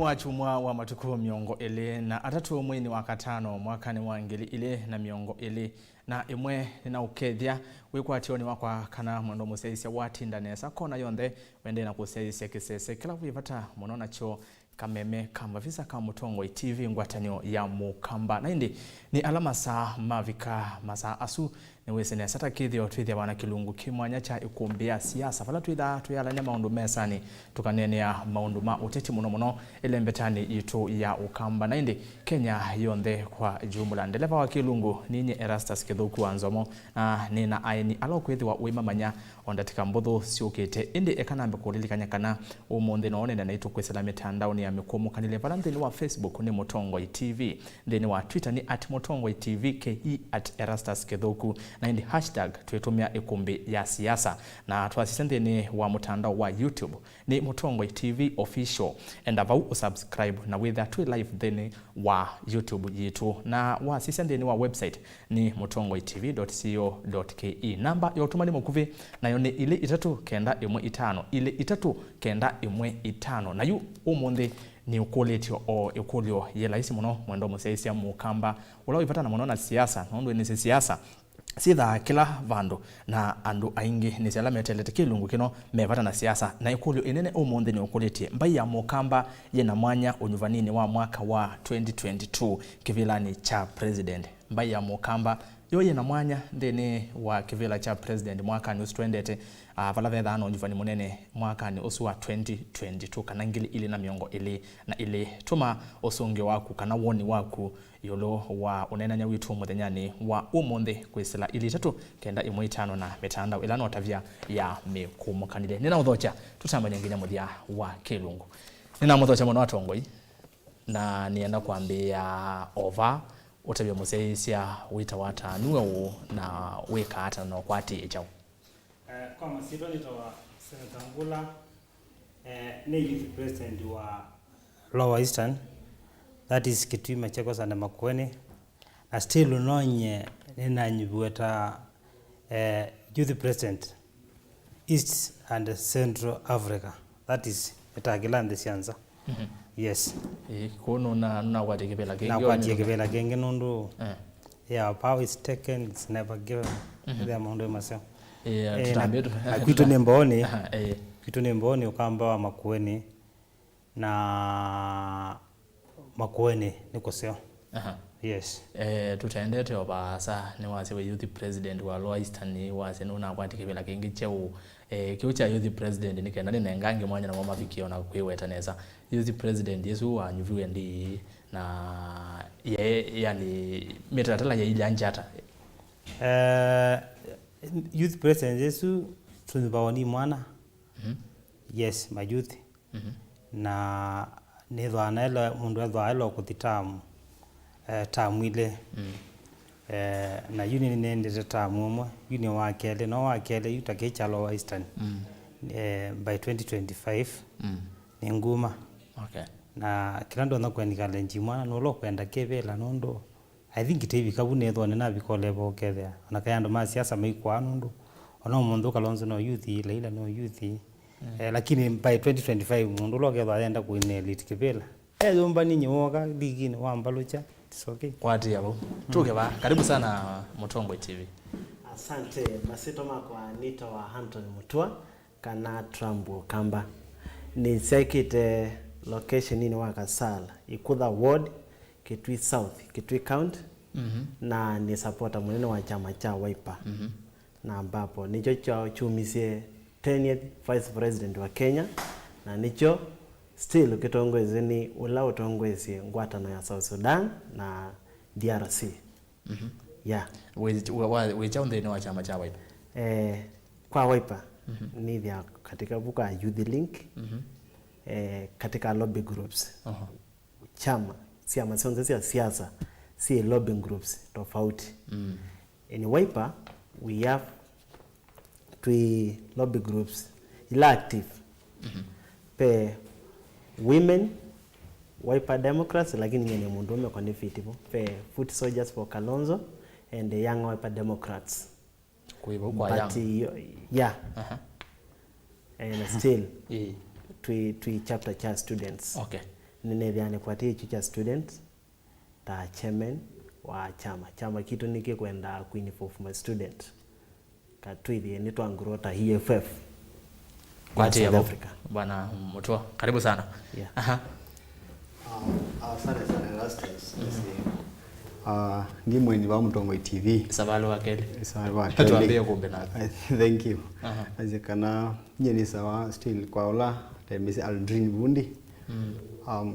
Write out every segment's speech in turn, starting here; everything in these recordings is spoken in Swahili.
mwachumwa wa matuko miongo ile na atatu mwini wa katano mwakani wa ngili ile na miongo ile na imwe na ukethia wikwationi wakwa kana mwendo museisia watinda nesa kona yonthe wende na kuseisia kisese kila wivata monona cho kameme kama visa kama Mutongo TV ngwatanyo ya mukamba na indi ni alama saa mavika masa asu ni wesene sata kithio twithia wana kilungu kimwanya cha Ikumbi Ya Siasa fala twitha tuyalanya maundu mesani tukanenea maundu ma uteti muno ile mbetani yitu ya ukamba na indi Kenya yonthe kwa jumla ndeleva wa kilungu ninye Erastus Kithuku wanzomo na nina aini alokwithwa wimamanya ondatika mbuthu siukite indi ekanambe kulilikanya kana umunthe no nenda naitu kwesela mitandao ni ya mikumu vala nthini wa Facebook ni Mutongo TV, nthini wa Twitter ni @Mutongo TV ke @Erastus Kithuku na indi hashtag twetumia Ikumbi Ya Siasa na twasise nthini wa mutandao wa YouTube ni Mutongo TV official and avau subscribe na with that live nthini wa YouTube yitu na wasise nthini wa website ni mutongotv.co.ke namba yotumani mukuvi nayo ni ile 395 ile 395 na yu umunthe ni ukoletio o ukolio yelaisi muno mwendo museisia mukamba ula wipatana muno na siasa nondo ni siasa sitha kila vandu na andu aingi ni sala metelete kilungu kino mevata na siasa na ikulio inene umunthe ni ukoletie mbai ya mukamba yena mwanya UNYUVANINI wa mwaka wa 2022 kivilani cha president mbai ya mukamba yo yena mwanya ndene wa kivila cha president mwaka ni usitwendete vala vetha ano UNYUVANINI munene mwaka ni usu wa 2022 kana ngili ili na miongo ili na ili tuma usungi waku kana woni waku yolo wa unenanya witu muthenyani wa umunthe kwisila ili 395 na mitandao ila no tavia ya mikumukanile nina uthocha tutamba nyingine muthia wa kilungu nina muthocha muno atongoi na nienda kuambia over utabia museisia wita wata nuwe na weka hata na kwati echao kwa masito nitawa Senator Ngula ni youth president wa Lower Eastern, that is Kitui Machakos and Makueni na still unonye nina nyubueta youth president East and Central Africa, that is etagilande sianza. Yes. Kono na wadi kibela gengi. Na wadi kibela gengi nundu. Yeah, power is taken, it's never given. The amount of myself. Tutabedu. Kitu nimboni ukamba wa Makueni na Makueni niko sio. Yes. Tutaendete obasa ni wase we youth president wa Lower Eastern ni wase nuna wadi kibela gengi cheu kiucha youth president ni kenda ni ngangi mwanya na mama vikio na kuiweta neza youth president Yesu wa nyuviwe ndi na yani mitaratala ya ile anjata youth president Yesu tunibawani mwana yes my youth na nezo anaela mundu azo kutitamu tamu ile na union nende tamu mwa union wakele no wakele yutakecha Lower Eastern by 2025 ni nguma. Okay. Na kilando na kwendikala njimwana no lo kwenda kebela nondo I think itevi kabune thone na bikole bokethea ona kayando ma siasa meikwa nondo ona mundu kalonzo no youth ile no youth lakini by 2025 mundu lo ketha aenda kuine elite kebela yomba ninyi woka digini wambalocha it's okay kwati yabo tuke ba karibu sana Mutongo TV. Asante masito makwa nito wa Hampton Mutua kana Trambo kamba ni sekite location ni Wakasala Ikudha Ward Kitui South Kitui County na ni supporter mwenene wa chama cha Wiper na ambapo nicho cha chumisie 10th vice president wa Kenya na nicho still kitongweze ni ula utongweze ngwatano ya South Sudan na DRC. Yeah. We chaunde ni wa chama cha Wiper. Kwa Wiper ni dia katika buka youth link katika lobby groups. Chama sionze siasa si lobby groups tofauti. In Wiper we have three lobby groups ila active. Pe women Wiper Democrats lakini ngene mundume kwa nifitivo pe foot soldiers for Kalonzo and the young Wiper Democrats kuiba kwa young yeah and still twi chapter cha students. Okay. ninethiane kwa teacher students ta chairman wa chama kitu nikikwenda queen of my student katwithi ni twangurota EFF kwa South Africa. Bwana Mutua, karibu sana. Yeah. Aha. Asante sana Grassroots. Ndi mweni wa Mtongo TV. Sabalo wakeli. Sabalo wakeli. Tuambie kumbe na. Thank you. Azikana nyeni sawa still kwa ola temisi Aldrin Bundi.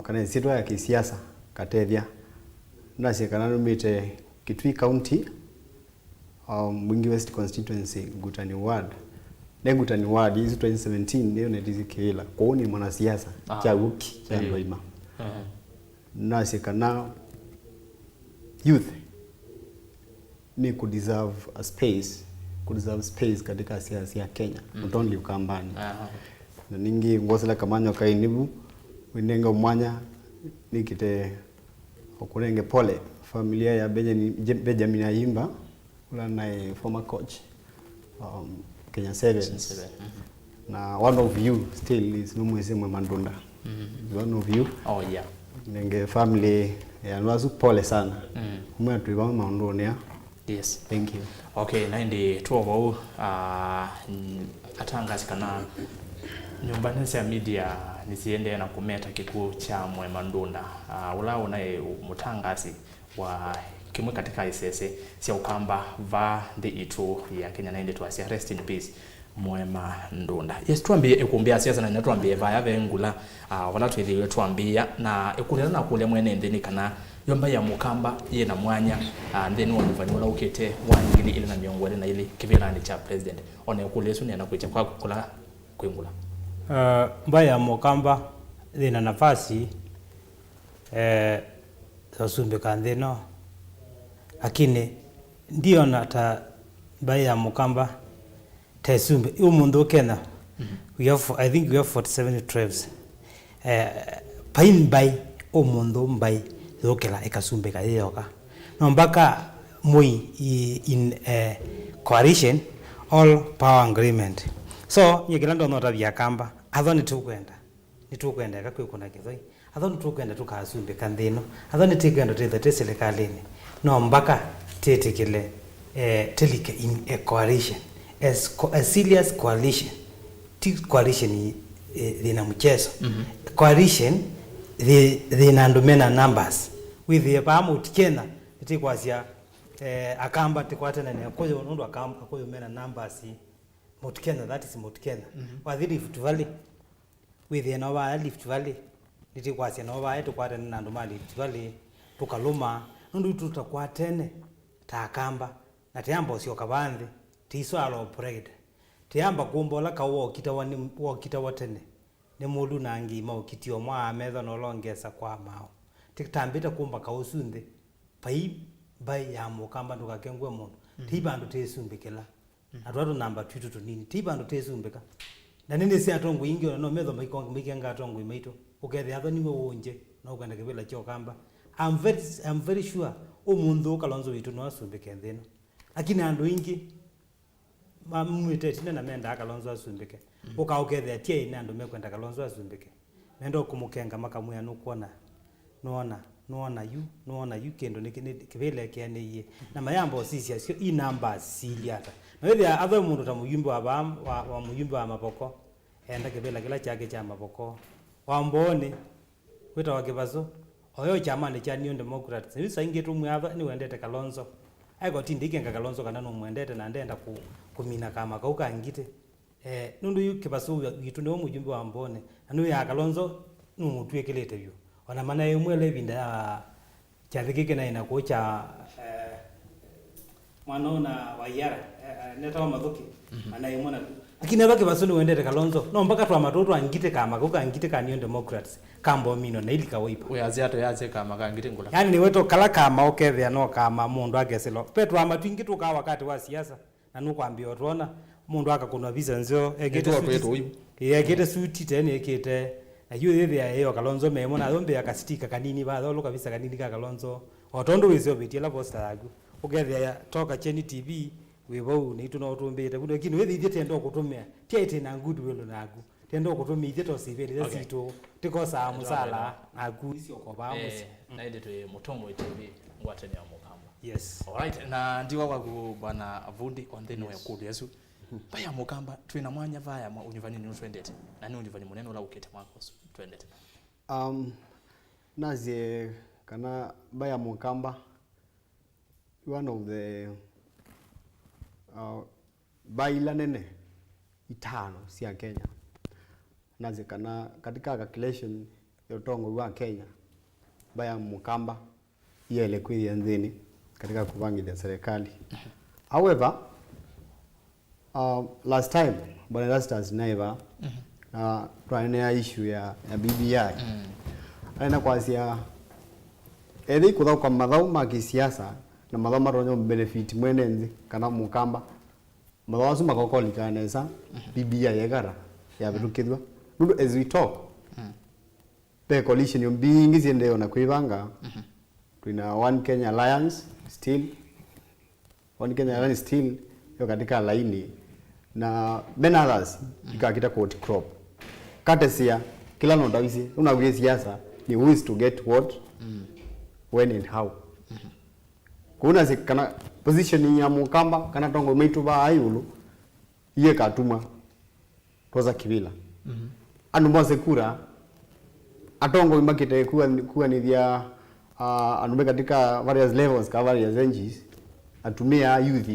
Kana sitwa ya kisiasa katethia. Nasi kana numite Kitui County. Mwingi West constituency Gutani Ward. Ne Gutani Ward hizo 2017 ndio netizikela. Kwa ni mwanasiasa cha uki cha Loima. Nasi kana youth ni could deserve a space, katika siasa ya Kenya, not only Ukambani. Na ningi ngosela kamanyo kainibu winenga mwanya nikite okurenge pole familia ya Benjamin Ayimba ula na former coach Kenya Sevens. Na one of you still is Numwese Mandunda. One of you. Oh yeah. Nenge family ya nwazu pole sana. Mwe tuiba maondonia. Yes. Thank you. Okay, na ndi tuobo atangazi kana nyumbani ya media nisiende na kumeta kikuu cha Mandunda. Ula unaye mutangazi wa kimwe katika isese sia Ukamba va the itu ya Kenya na ndi tuasia rest in peace Mandunda. Yes, tuambie Ikumbi Ya Siasa na tuambie vaya vengula wala tuile tuambia na ekulera na kule mwene ndeni kana yomba ya Mukamba ye na mwanya ndeni wanuvani wala ukete wangili ile na miongole na ile kivilani cha president one kulesu ni anakuicha kwa kula kuingula mbaya ya Mukamba ina nafasi sosumbe kandeno lakini ndio nata mbaya ya Mukamba Tesumbe, umundu Kenya. I think we have 47 tribes. Pain by umundu mbai lokela ekasumbe kayoka. Nombaka mui in coalition all power agreement. So yekilando nota bya kamba athoni tukwenda. Nitukwenda kakwe kithoi. Athoni tukwenda tukasumbe kandino. Athoni tikenda tete serikalini. Nombaka tetekele telike in a coalition. As a serious coalition, coalition lina mchezo. Coalition lina ndomena numbers. With the pamu tikena tikwasia akamba tikwatena ne koyo ndo akamba koyo mena numbers mutkena, that is mutkena. Wadhiri Rift Valley with the Nova Rift Valley tikwasya Nova yetu kwatena na ndomali Rift Valley tukaluma ndo tutakwatene takamba na tiambo sio kabande tiswalo pride tiamba kumbola kawo kita watene ne mulu nangi ma okitio mwa ameza no longesa kwa mao tikitambita kumba kausunde pai bai ya Mukamba ndukakengwe mundu tibando tesumbikela atwato namba 2 to nini tibando tesumbika na nene si atongo ingyo no mezo mikenga atongo imaito ukethe atho niwe wonje no kwenda kibela kyo kamba I'm very sure umundu kalonzo witu no asumbike ndeno lakini ando ingi mamwite na menda akalonzo asumbike ukaukethe tie ina ndo mekwenda kalonzo asumbike mendo kumukenga makamuya nukuona nuona you kendo nikivele kiane na mayambo sisi sio i numbers siliata na ile other mundu ta muyumbi wa muyumbi wa mapoko enda kivela kila chake cha mapoko wambone wita wakivazo oyo chama ni cha New Democrats sasa ingetu muyava ni wendete kalonzo aiko tindikenga kalonzo kana no mwendete na ndenda kumina kama kauka ngite nundu yukibasu yitu ndo mujumbi wa mbone anu ya kalonzo numutwekelete byo ona mana yemwe lebinda ya chathikike na ina kocha mwanona wayara netawa mathuki ana yemwe na lakini abake basoni wendete kalonzo no mpaka twa matoto angite kama kauka ngite ka New Democrats kambo mino na ilika wipa uyaziato yaze kama kangite ngula yani ni weto kala kama okethia no kama mundu ageselo petro amatwingi tuka wakati wa siasa na nukwambia tuona mundu akakunwa visa nzio egete suti tene ekete ayo yethia eyo kalonzo memo na yombe akasitika kanini ba tholo kabisa kanini ka kalonzo otondo wizio bitia la posta yagu ukethia toka Cheni TV webo ni tuno tumbete kuno kinu wethi ithete ndo kutumia tie ite na good will nagu tendo kutumithie to civil zito tikosa musala na kuisi okoba musi na ile tu mutomo itv ngwatene ya mukamba. Yes. Alright, na ndiwa wagu bwana Vundi on the way kulu Yesu. Baya mukamba twina mwanya vaya mwa UNYUVANINI utwendete. Na ni UNYUVANINI muneno la ukete mwako twendete. Nazie kana baya mukamba one of the baila nene itano cia Kenya. Nazie kana katika calculation ya utongo wa Kenya baya mukamba ile kwithia nthini katika kupangilia serikali. However, last time bwana Rastas never twaenea issue ya BBI. Aina kwasia ethi kutha kwa mathau ma kisiasa na mathau maronyo benefit mwenenzi kana mukamba mathau asu makokoli kanesa BBI yegara ya birukithwa ndu as we talk the coalition yombingi ziendeo na kuivanga twina One Kenya Alliance still yo katika laini na ben others ikakita court crop katesia kila no ndawisi unaguye siasa ni who is to get what when and how kuna kana position ya mukamba kana tongo meitu ba ayulu iye katuma toza kivila andu mose kura atongo imakite kuwa ni vya anume katika various levels ka various ranges atumia youth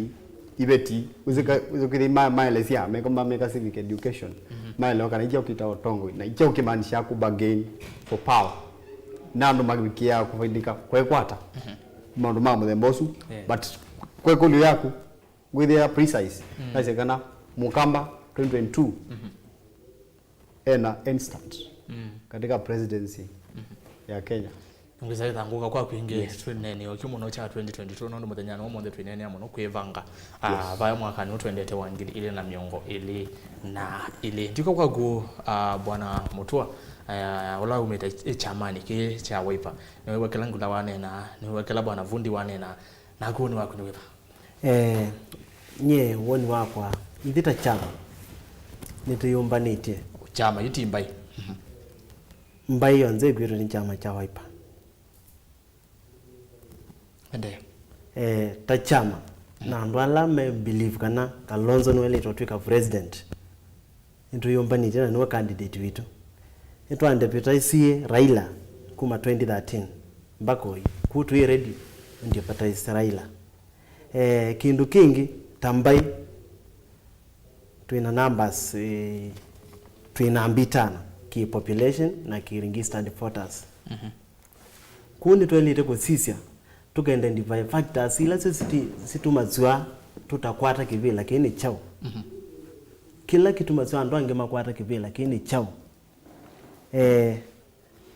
ibeti uzukiri maile sia meka civic education maile kana icho kita otongo na icho kimaanisha ku bargain for power nando magikia kufaidika kwekwata maundu ma muthembosu but kwekulu yaku with their precise kaise kana mukamba 2022 ena instant katika presidency ya Kenya. Ngizai thanguka kwa kuingia twinene okimuno cha 2022 no muthenya no monde twinene amuno kwivanga vaya mwaka ni twendete wangiri ile na miongo ile na ile ndiko kwa gu bwana Mutua ola umeta chamani ke cha Wiper niwe wekela ngula wane na niwe wekela bwana Vundi wane na guni wako ni Wiper nye woni wakwa ithita chama nituyumbanite chama yitimbai mbai yonze gwiro ni chama cha Wiper ende ta chama na ndwala me believe kana Kalonzo nwele totwika president nituyumbanite na niwe candidate witu deputize Raila kuma 2013 mbako kutu ready ndio deputize Raila kindu kingi tambai twina numbers twina ambitana ki population na ki registered voters kundi twelite kusisia tukende identify factors ila situmazwa tutakwata kivila lakini chao kila kitu mazwa ndo angemakwata kivila lakini chao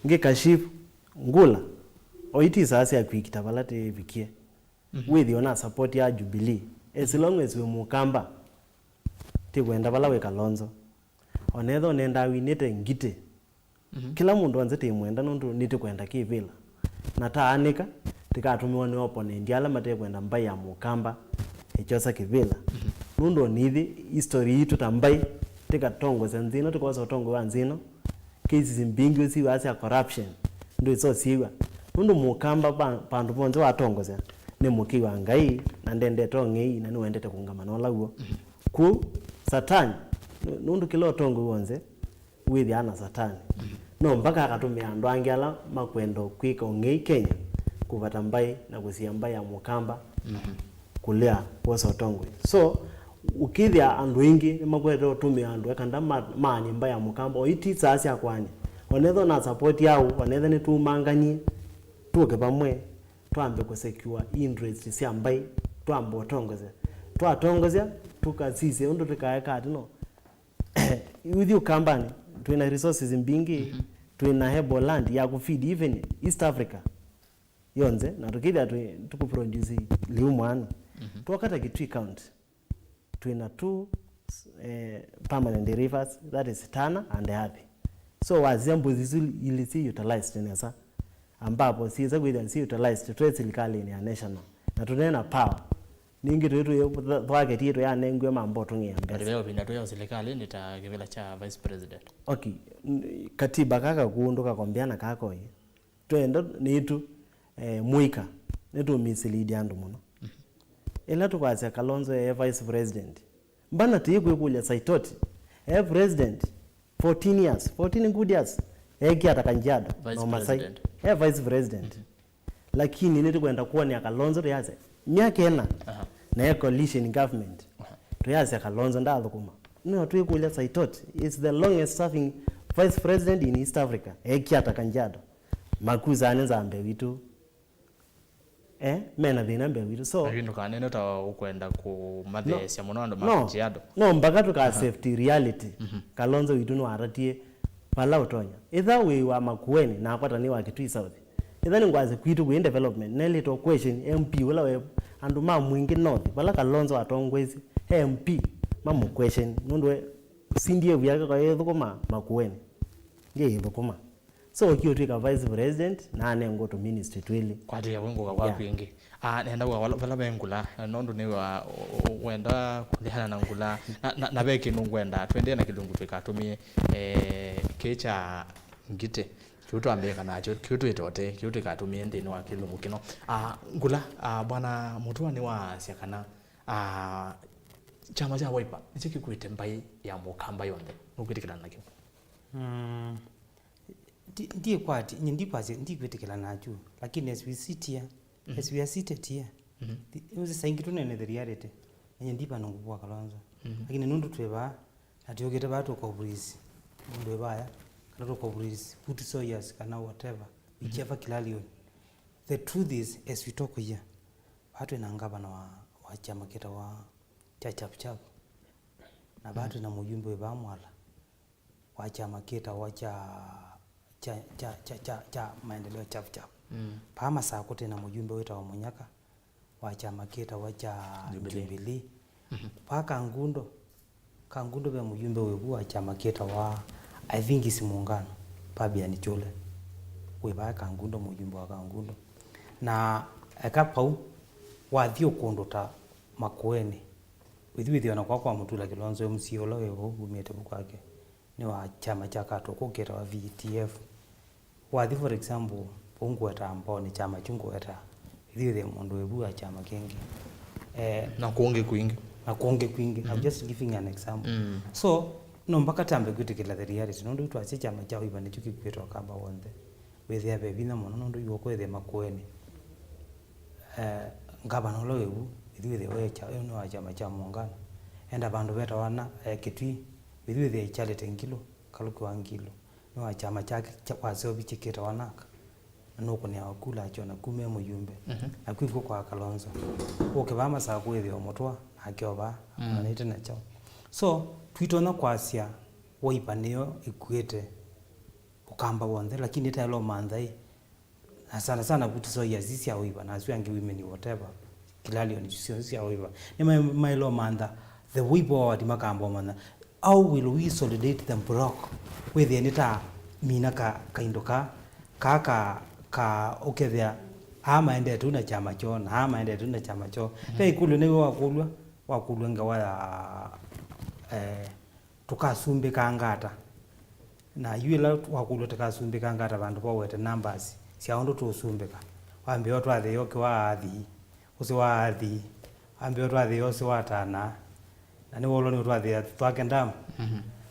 ngekashifu ngula oiti sasa ya kwikitavala te vikie with ona support ya Jubilee as long as we mukamba te kwenda bala we Kalonzo onetho nenda winete ngite kila mundu anze te mwenda nondu nite kwenda kivila na taanika tikatumiwa ni opponent yala mate kwenda mbai ya mukamba echosa kivila nundu nithi history yitu tambai tikatongo zanzino tikosa tongo wanzino cases mbingi usi wasi ya corruption ndio so siwa nundu mukamba pandu ponze watongoza ni mukiwa ngai na ndende tongei na niwendete kungamana olawo ku satani nundu kilo tongo wonze with ana satani no mpaka akatumia andu angela makwendo kwika ongei Kenya kuvata mbai na kusia mbai ya mukamba kulia posa tongo so ukithia andu ingi makwendo tumia andu akanda mani mbai ya mukamba oiti sasi akwani onetho na support yao onetho ni tumanganie tuke pamwe twambe ku secure interest cia mbai twambo tongoze tukasise undu tukaeka atino with you company twina resources mbingi twina hebo land ya kufeed even East Africa yonze na tukithia tukuproduce liumwana twakata kitui count twina two permanent rivers that is Tana and Athi so wazembo zizuli ilisi utilized nesa ambapo siza kwenda si utilized to serikali ni national na tunena power ningi tu twake tito ya nengwe mambo tungiambia leo binatu ya serikali nita kivela cha vice president. Okay, katiba kaka kuunduka kombiana kako yi twenda nitu muika netu mislead andu muno ila tukwase Kalonzo vice president mbana tiku ikulia saitoti president 14 good years kia Kajiado no Masai vice president lakini nitu kwenda kuona ya Kalonzo yaze miaka ena na coalition government tuyaze Kalonzo ndathukuma no tuikulia saitoti is the longest serving vice president in East Africa kia Kajiado makuza anza ambe vitu mena thina mbe witu so lakini kanene ta ukwenda ku mathesya muno ando Kajiado no mpaka tuka safety reality Kalonzo witu no aratie pala utonya either we wa Makueni na akwata ni wa Kitui South either ngwaze kwitu ku development nele to question MP wala we andu ma mwingi north pala Kalonzo atongwezi MP mamu question nundwe sindie vyaka kwa yethu kuma Makueni nge yethu kuma so kiyo tuika vice president na anengo to ministry twili kwati ya wengo kwa kwingi nenda wala bengula nondo ni wa wenda kulihana na ngula na beki nungwenda twende na kilungu twikatumie kecha ngite kiuto ambeka nacho kiuto itote kiuto katumie ndini wa kilungu kino ngula bwana mutua ni wa siakana chama cha Wiper nichiki kuite mbai ya mukamba yonde nukitikana nakyo ndiye kwati ndipase ndikwetekela nacho lakini as we sit here as we are seated here uzi saingi tunene the reality enye ndipa nongubwa Kalonzo lakini nundu tweba atiyogete batu kwa breeze nundu ebaya kana kwa breeze put so years kana whatever whichever kilalion the truth is as we talk here batu nangaba na wa chama kita wa chap na batu na mujumbe ba mwala wa chama kita wa cha maendeleo chap pama saa kote na mjumbe wetu wa Munyaka wa chama kita wa cha Jubilee paka kangundo be mjumbe webu wa chama kita wa I think is muungano pabia ni chole we ba kangundo mjumbe wa kangundo na akapau wa thio kondo ta Makueni withiwe na kwa mutula Kilonzo MCO la wewe umete kwake ni wa chama cha kato kokera wa VTF wathi for example ungweta ambao ni chama chungweta thiwe mundu webu wa chama kingi na kuonge kwingi I'm just giving an example so no mpaka tambe kutikila the reality nondu twache chama cha Wiper ni chukikwetwa kamba wonde wethia bebina muno nondu yuko ethe Makueni ngaba no webu thiwe wecha no wa chama cha muungano enda bandu beta wana Kitui thiwe charity ngilo kaluku wa ngilo no wa chama chake cha kwazo bichiketa wanaka nuko ni akula achona kume mujumbe akwiko kwa Kalonzo okebama saa kwethio mutwa akioba anete na chao so twitona kwasia Wiper niyo ikwete ukamba wonde lakini tayalo mandai sana kutiso ya sisi ya Wiper na sio angi women whatever kilalio ni sisi ya Wiper ni mailo manda the Wiper wa dimakamba manda how will we solidate them block with anita mina kaindoka ka okethia amaende tu na chama cho na amaende tu na chama cho pe ikulu ni wakulwa ngawa tukasumbe kangata na yuela wakulwa tukasumbe kangata bandu kwa wete numbers siaondo tusumbeka wambe watu athe yoke waathi usi waathi ambe watu athe yose watana na ni wolo ni watu athe twake ndam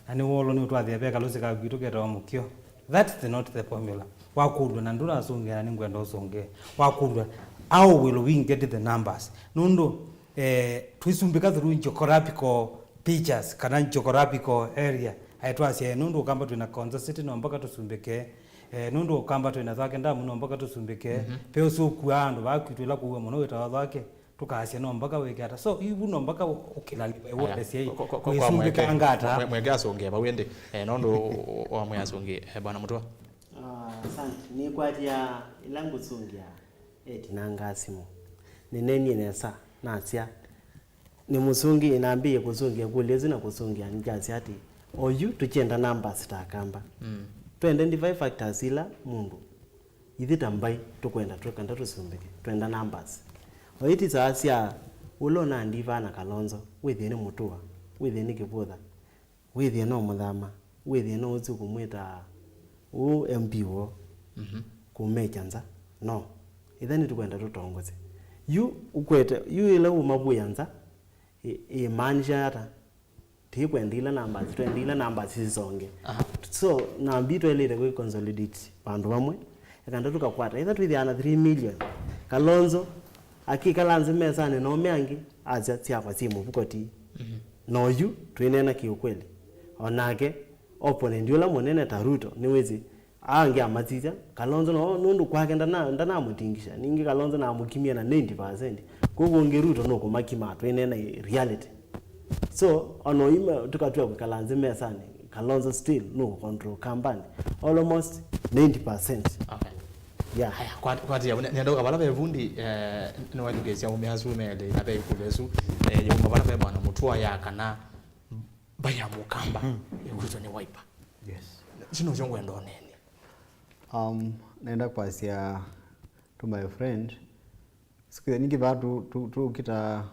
na ni wolo ni watu athe peka lusika gwitugeta omukyo that's not the formula wakulwa na ndura songe na ningwenda osonge wakulwa how will we get the numbers nundo twisumbika through geographical pictures kana geographical area aitwasia nundo kamba tuna Kansas City no mpaka tusumbike nundo kamba tuna thake ndamu no mpaka tusumbike pe so kuando bakwitula kuwe muno weta thake tukasia no mpaka wekata so ibu no mpaka ukilali wote sei kusumbika ngata mwegaso ongea bawende nondo wa mwasonge bwana mutwa asante ni kwa dia ilangu sungia tinanga simu nineni nesa nasia ni musungi inaambie kusungia kulezi na kusungia njasi ati oyu tuchenda numbers takamba to identify factors ila mundu ithita mbai tukwenda tusumbike twenda numbers oiti sasia ulo na ndiva na Kalonzo withie ni Mutua withie ni Kibutha withie no Muthama withie no uzu kumwita u MP wo kumechanza no ithani tukwenda tutongoze yu ukwete yu ile umabuyanza maanisha ata tikwendila namba twendila namba sizonge so na mbito ile ile consolidate bandu bamwe ekanda tukakwata either twithiana 3 million Kalonzo akikalanze mesane no meangi aza tiapa simu bukoti no yu twinena kiukweli onake opponent yula munene taruto niwezi ange amatiza Kalonzo no nundu kwake ndana mutingisha ningi Kalonzo na mukimia na 90% kuko ngeruto no kumakima twinena reality so ono ima tukatwa kukalanze mesane Kalonzo still no control company almost 90%. Okay. Yeah. Haya kwa tia nendo kabala bevundi no wadugesia umeasumele na be kulesu yo mabala be bwana Mutua ya kana baya mukamba ikuto ni wiper. Yes. Sino jongo endo nene. Naenda kwasia to my friend. Siku nyingi watu tu kita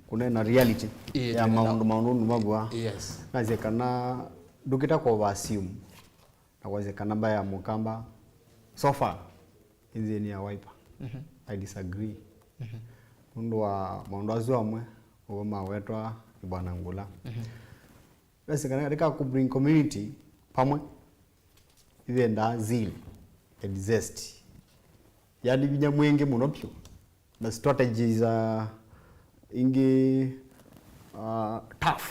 kunena reality ya maundu mabwa. Yes. Nazekana dukita kwa assume. Na wazekana baya mukamba so far inzi ni ya wiper. I disagree. Maundu azuamwe uwa wetwa ibana ngula. Nazekana katika kubring community pamwe ithenda zeal and zest yani binya mwenge muno pyo na strategies ingi tough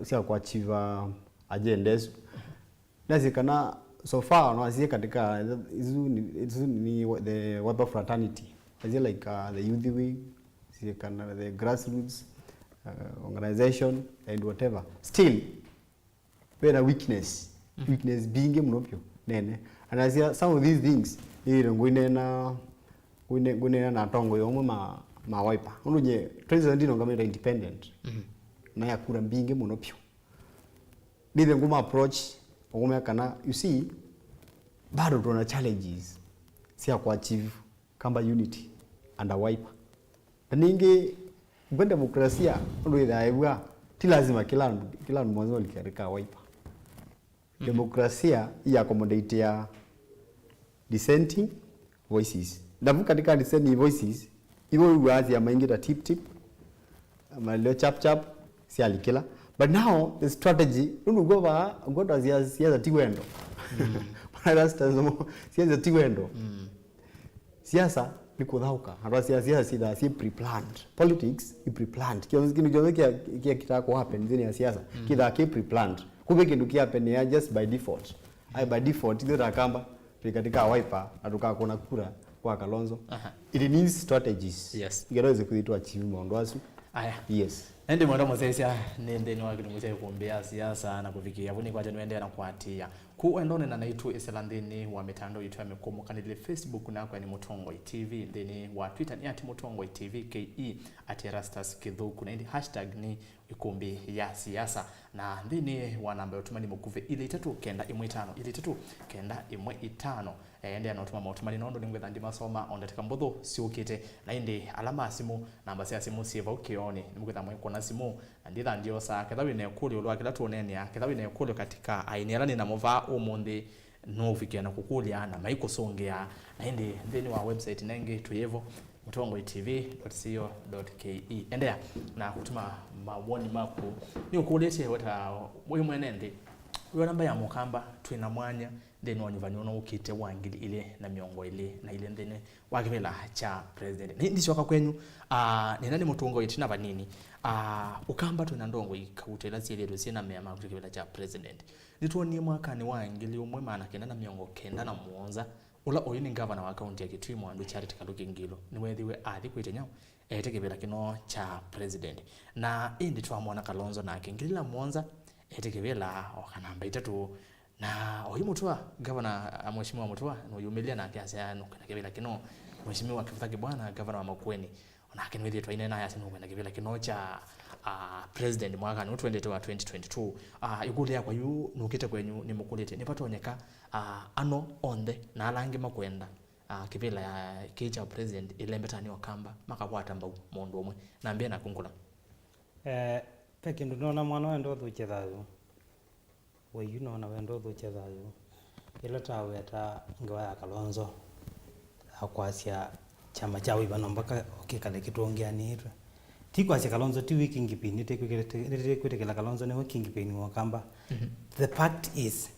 sia ku achieve agendas nazikana so far no asie katika izu ni the wiper fraternity as like the youth wing sikana the grassroots organization and whatever still there are weakness being mnopyo nene and as some of these things ile ngwinena na tongo yomwe ma wiper unuje president ino ngamira independent na yakura mbinge mnopyo nithe nguma approach nguma kana you see bado tuna challenges sia ku achieve kamba unity under wiper ningi kwa demokrasia ndio idhaibwa ti lazima kila mwanzo likarika wiper. Demokrasia ya accommodate ya dissenting voices. Ndavu katika dissenting voices, hivyo uwazi ya maingira tip maleo chap si alikila. But now the strategy nundu goba siasa tiwendo. Siasa tiwendo. Siasa ni kuthauka. Hata siasa si pre-planned. Politics is pre-planned. Kia kitako happen zini ya siasa. Kita pre-planned. Kumbe kindu kiapen ya just by default. By default ndio takamba katika wiper atuka kuna kura kwa Kalonzo. It needs strategies. Yes. Igaweze kuitwa achieve maondo asu. Aya. Yes. Ndi mwendo musesia nende ni wakilimucha kuombea siasa na kufikia vuni kwa januende na kuatia kuendone na naitu eselandini wa mitandao yitu ya mikomo kanile Facebook na kwa ni Mutongoi TV ndeni wa Twitter ni @Mutongoi TV KE @Erastus Kithuku na ndi hashtag ni Ikumbi Ya Siasa na ndini wanamba utumani mukuve ile 3 kenda imwe 5 ende anotuma mautumani nondo ningwetha ndi masoma ondeteka mbotho siukite na indi alama simu namba cia simu siva ukione nimugwetha mwe kona simu nditha ndio sa kethawi ne kuli ulwa kila tuonenia kethawi ne kuli katika ainirani na mova umundi no ufikia na kukulia na maiko songea na indi ndeni wa website nenge tuyevo mutongoi.tv.co.ke endea na kutuma mawoni mako ni ukulete wata moyo mwenende uyo namba ya mukamba twina mwanya then UNYUVANINI ono ukite wangili ile na miongo ile na ile ndene wakivela cha president ndi shoka kwenyu ni nani Mutongoi tina vanini ukamba twina ndongo ikutela zielezo sina mema kutikivela cha president nituoni mwaka ni wangili umwe maana kenda na miongo kenda na muonza ula oyini governor wa county ya Kitui Mwandu Charity Kaluki Ngilo niwethiwe athi kwite nyao etekebela kino cha president na indi twamona Kalonzo na kingila muonza etekebela okanamba itatu na oyi Mutua governor mheshimiwa Mutua no yumilia na kiasi ano kana kebela kino mheshimiwa Kifutaki bwana governor wa Makueni ona kinwethie twaine na yasi no kwenda kebela kino cha president mwaka no 2022 ikulia kwa yu nukite kwenyu ni mukulite nipatonyeka ano onde na alangi makwenda kivila ya kicha president ilembetani wakamba makabwata mbau mundu umwe na mbia na kungula peke ndona mwana wendo thuche thayo we you know na wendo thuche thayo ila tawe ta ngwa ya Kalonzo akwasia chama cha wivana mpaka okikale kitongea nitwe tikwasia Kalonzo ti wiki ngipini tekwitekela Kalonzo ne wiki ngipini wakamba. The fact is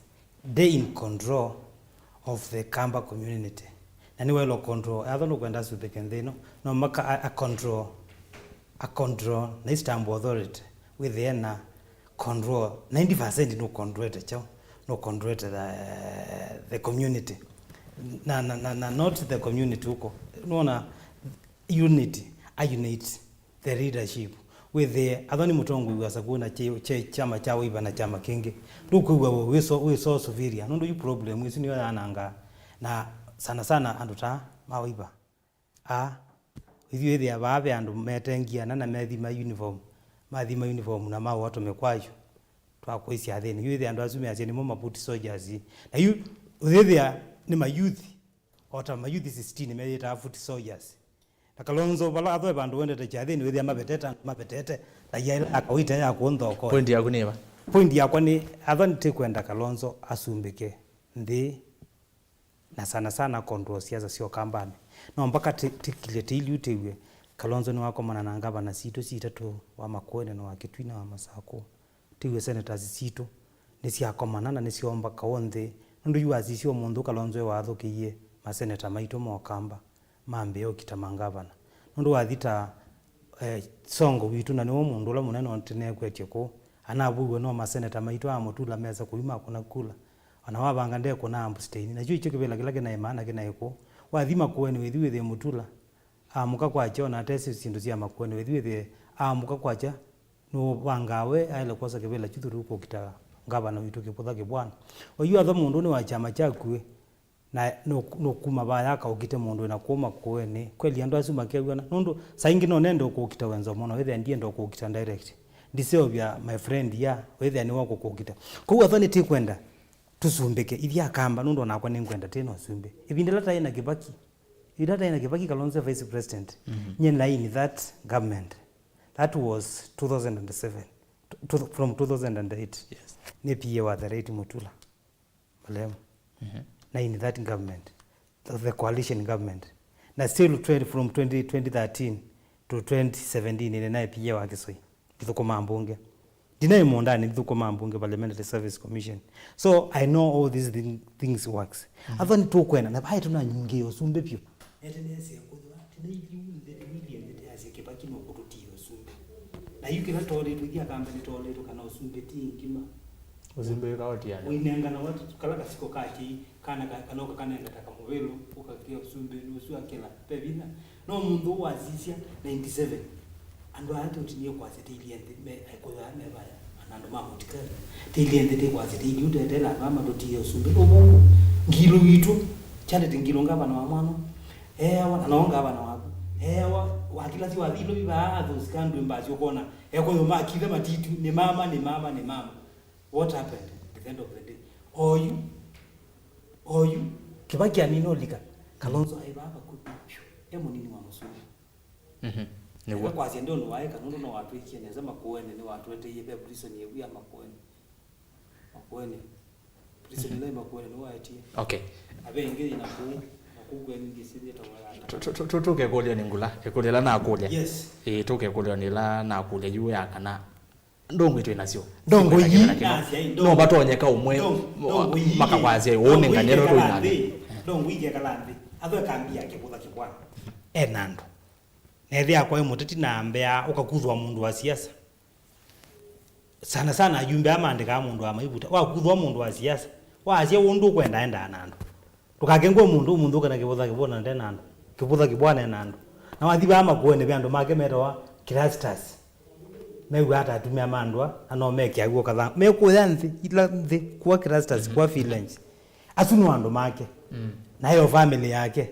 they in control of the Kamba community and we lo control I don't know when that's with the kendeno no maka a control na Istanbul authority with the control 90% no control no control the community na not the community huko unaona unity unite the leadership with the adoni mutongo wa sakuna chama cha wiva na chama kingi ndukuwa we so severe ndo you problem isi ni ananga na sana anduta mawiva ithuĩ thĩ ababe andũ metengia na methima uniform na maũ watu mekwayo twakwĩcia thĩni ithuĩ thĩ andũ acio meacia nĩmo mabuti soldiers na ithuĩ thĩ nĩ mayouth ota mayouth 16 meyĩtaga foot soldiers na Kalonzo bala athoe bandu wendete cha thĩni ithuĩ mabetete raia akawita ya kuonthoko point yaku nĩba point yakwa nĩ athoni tikwenda Kalonzo asumbĩke nthĩ na sana control siasa sio kambani no mpaka tikilete ili utewe Kalonzo ni wako mana na ngaba na sita tu wa Makueni na wa Kitui na wa Masako tiwe senators sito nisiakomana na nisiomba kaonde ndo yuazisio mundu Kalonzo wathukiye maseneta maito mokamba mambe okitamangabana ndo wathita songo witu na niwo mundu la munene ontene kwetie ko anabuwe no maseneta maito amotula meza kuima kuna kula ana wabanga ndeko na ambusteini na cyo kibela kila kina imana kina iko wathima Kueni withiwe the mutula amuka kwacha na tesi sindu cia Makueni withiwe the amuka kwacha no wangawe aile kosa kibela chithuru ko kita ngabana witu kipotha kibwana oyu atho mundu ni wa chama chakwe na no kuma baya ka ukite mundu na kuma Kueni kweli andu asuma kiagwana nundu saingi no nendo ko kita wenzo mono withe ndie ndo ko kita direct ndiseo bya my friend ya withe ni wako ko kita ko atho ni tikwenda tusumbeke ithia kamba nundu nakwa ningwenda teno sumbe ibindela taina Kibaki Kalonzo vice president nyen line that government that was 2007 from 2008 yes ne pia wa the right mutula malem na in that government the coalition government na still from 2013 to 2017 ile naye pia wa kisoi ndiko mambunge dinaye mondani ndiko mambunge parliamentary service commission so I know all these things works athani tukwena na bai tuna nyingi osumbe pio etenesi yakudwa tinayunde million yase Kibaki no kututio osumbe na yuke na tole tukia kamba ni tole to kana osumbe tingima uzimbe kaotiana winenga na watu kala kasiko kaki kana kanoka kanenda takamuvelo ukakia osumbe nusu akela pebina no mundu wazisia 97 ando ate utinye kwa setiliente me aikoya mebaya anando mamutika tiliente te kwa setiliente ndela mama dotiyo osumbe obo ngilo witu chande tingilo ngaba na wamano anaonga abana wako wakila si wathilo biba those kandu mbazi ukona eko yoma kile matitu ni mama what happened at the end of the day oyu Kibaki anino lika Kalonzo aibaba kupyo emo nini wa musuli ni wa kwa ndio no waeka no watu ikie neza Makueni ni watu wete yebe prison yebu ya Makueni prison ile Makueni no waetie okay abe ngeli na kugweni ngisiri tawala tuke kolio ningula ekolela na kulya yes tuke kolio nila na kulya yu yakana ndongo itu inasio ndongo yi no batonyeka umwe makakwaze one nganyero to inani ndongo ije kalandi atho kambia kibutha kibwana enando nethia kwa muteti na mbea ukakuthwa mundu wa siasa sana ajumbe amandika mundu wa maibuta wakuthwa mundu wa siasa wacie undu kwenda enda nando tukagengwa mundu kana kibutha kibwana ndenando kibutha kibwana nando na wathiba Makueni byandu make metawa Grassroots mewa hata atumia mandwa ano meke aguo kadha mekuya nthi ila nthi kwa Grassroots kwa village asunu andu make na hiyo family yake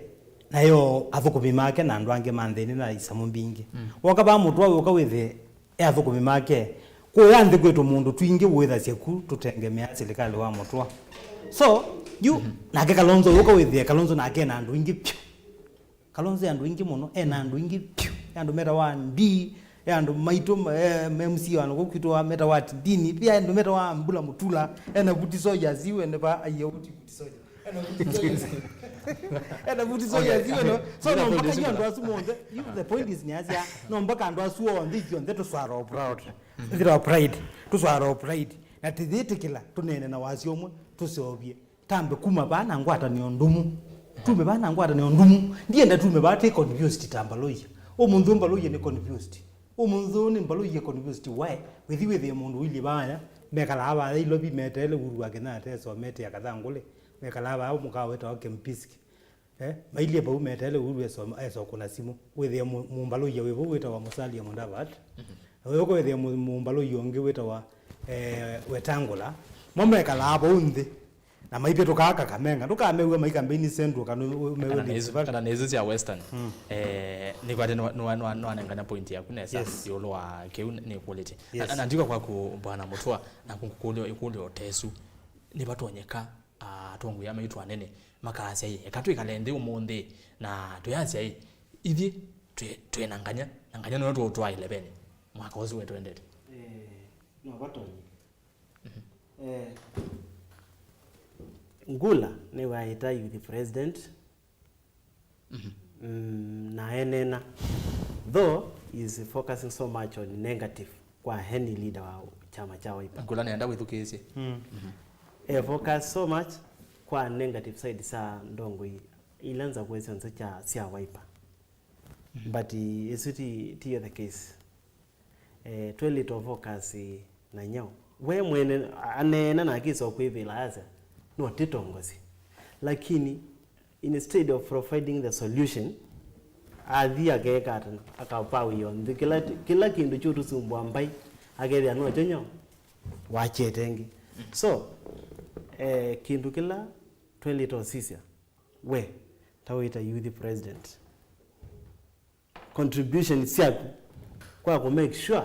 na hiyo athukumi make na andu ange manthini na isamu mbingi wakaba mutwa uka withe athukumi make kuya nthi kwetu mundu twingi witha cieku tutengemea serikali wa mutwa so yu na ke Kalonzo uko withie Kalonzo na ke na andu ingi Kalonzo andu ingi muno na andu ingi andu meta wa ndi andu maito MC wano gukitwa meta wa dini pia andu meta wa mbula mutula ena kuti soja ziwe ne ba ayo kuti soja ena kuti soja ena kuti soja ziwe no so no mpaka nyandu asumonde the point is nyaza no mpaka andu asuo ndikyo ndeto swara proud ndira pride to swara pride na tidhitikila tunene na wazi omwe tusobye tambe kuma bana ngwata ni ondumu tume bana ngwata ni ondumu ndiye ndatume bate confused tambaloye omundu mbaloye ni confused omundu ni mbaloye confused why with the mundu wili bana mekala aba ilobi metele guru akena teso mete yakadangule mekala aba mukawe to kempiski maili ba metele guru eso kuna simu with the mumbaloye wewe weta wa musali ya mundabat wewe with the mumbaloye onge weta wa wetangula mombe kala abo unde na maipe tukaka kamenga tukamewe maikambeni sendro kana nezo ya western ni kwa no ananganya point ya kunesa yolo wa ke ni quality na ndika kwa ku bwana mutwa na kunkukulio ikundi otesu ni batonyeka atongu ya maitu anene makasi ye katwe kalende umonde na tuyanzi ye ithi tuenanganya no twa 11 mwaka wozi wetu endete no batonyi Ngula ne waita youth president na enena though is focusing so much on negative kwa any leader wa chama cha Wiper. Ngula naenda withukisi Focus so much kwa negative side sa ndongo ilanza kwesonza cha sia Wiper. But isuti tiyo the case too little focus na nyao we mwene anena na kiso kwivila asa no titongozi lakini instead of providing the solution adhi ageka akapawi yon kila kindu chutu sumbwa mbai ageria no jonyo wachetengi so kindu kila 20 sisia we tawita youth president contribution siaku kwa ku make sure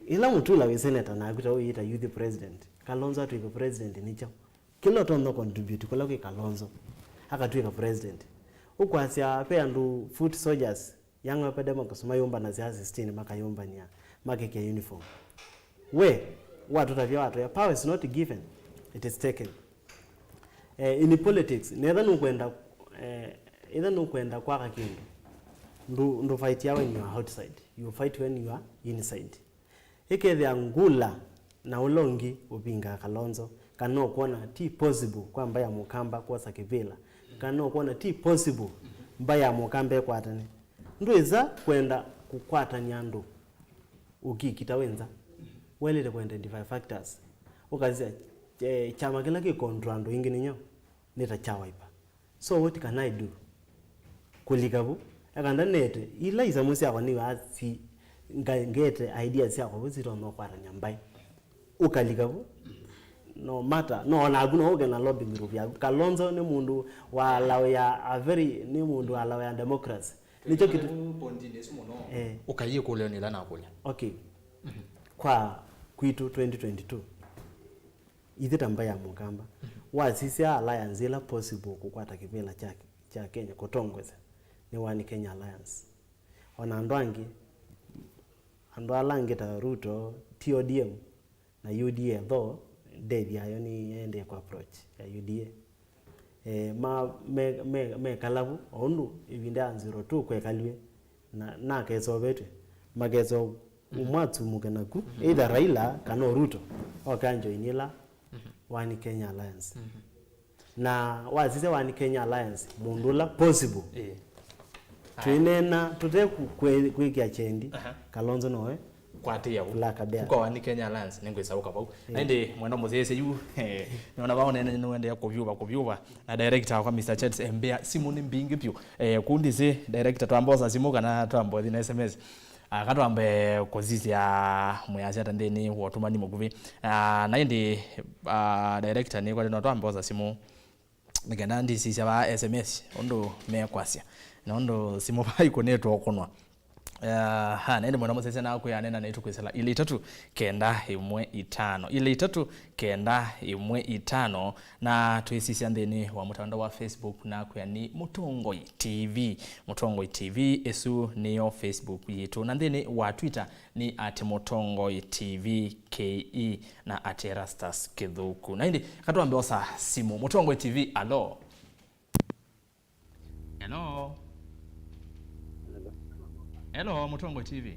ila mutula we senator na akuta uita youth president Kalonzo atuika president nicho kila tondo contribute kula ke Kalonzo akatuika president ukwasia pe andu foot soldiers yanga pedema kusoma yomba na zia 16 makayomba nia makeke uniform we watu tavya watu ya power is not given, it is taken. In politics neither nukwenda kwa kakindu ndo fight ya when you are outside, you fight when you are inside. Ike the Ngula na ulongi ubinga Kalonzo kano kuona ti possible kwa mbaya mukamba kwa sakivela kano kuona ti possible mbaya mukambe kwa atani nduiza kwenda kukwata nyandu ukikita wenza welele kwa identify factors ukazia chama kila ki kontrando ingini nyo nita cha Wiper. So what can I do kulikabu akanda nete ila isamusi yako ni wazi ngete ideas yako buzito no kwa nyambai ukalikabu no matter no na guno oge na lobbying group ya Kalonzo ni mundu wa lawe ya a very ni mundu wa lawe ya democracy nicho kitu pontinesi muno ukaye kule ni lana kule okay kwa kwitu 2022 ithita mbaya mukamba wa sisi alliance ila possible kukwata kivela cha Kenya kutongweza ni One Kenya Alliance ona ndwangi andwalange ta Ruto TODM na UDA though David ayo ni ende kwa approach ya UDA me kalabu ondu ibinda 02 kwekalwe na keso betu magezo umwatu mukenaku either Raila kano Ruto okanjo inila One Kenya Alliance na wazise One Kenya Alliance mundula possible twinena tute kwikia chendi Kalonzo nowe kwatia kwa One Kenya Alliance ningwesa ukapau ende mwenda muzese yu niona baone nende kuvyuba na director kwa Mr. Chats Mbea Simoni Mbingi pyo kundi se director twamboza simuka na twambozi na SMS akatwambe kozisi ya muyasi atandeni wotumani muguvi na indi director ni kwa twamboza simu ngena ndi sisi ba SMS ondo mekwasya na ondo simu bai koneto okonwa Nende mwana musese na ku yanena na itukwesela ile 3 kenda 1 5 ile 3 kenda 1 5 na tuisisia ndeni wa mutandao wa Facebook na ku yani Mutongoi TV esu niyo Facebook yetu na ndeni wa Twitter ni @Mutongoi TV KE na @Erastus Kithuku na ndi katuambe osa simu Mutongoi TV. Hello Mutongoi TV.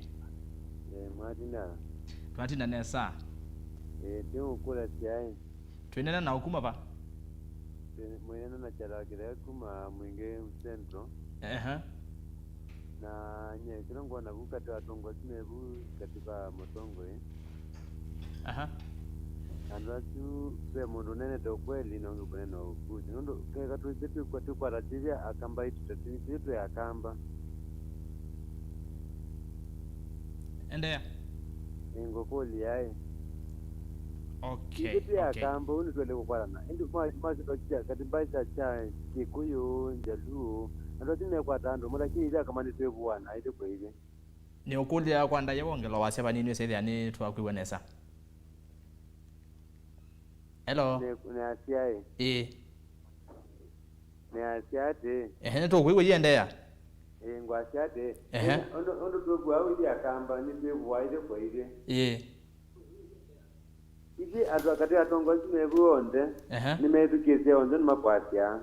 Mwatina nesa. Timu kula tiai. Tuenena na hukuma ba? Mwenena na charagira kuma mwinge centro. Na nye kilongo na kukata watongo simebu katika Mutongoi. Andasu pe mundu nene to kweli na undu kunena ukuzi. Ndo keka tuizetu kwa tu kwa ratibia akamba itu tatini ya akamba. Endea. Ngokoli yae. Okay. Kitu ya kamba uni twele kukwarana. Ndi mazi tokia katibaisa cha Kikuyu, Njaluo. Ando tine kwa tando mula kini ila kama ni tuwebu wana. Haide kwa hile. Ni ukuli ya kwa nda yawongelo waseba nini seithi ya ni tuwakuiwa nesa. Hello. Ne asiae. Ne asiate. Ne tuwakuiwa yendea. Ngwasiate. Ondo tuwebu hau ili ya kamba ni tuwebu waide kwa hile. Iji adwa katika tongozi mebu onde. Nimedu kese onde ni mapatia.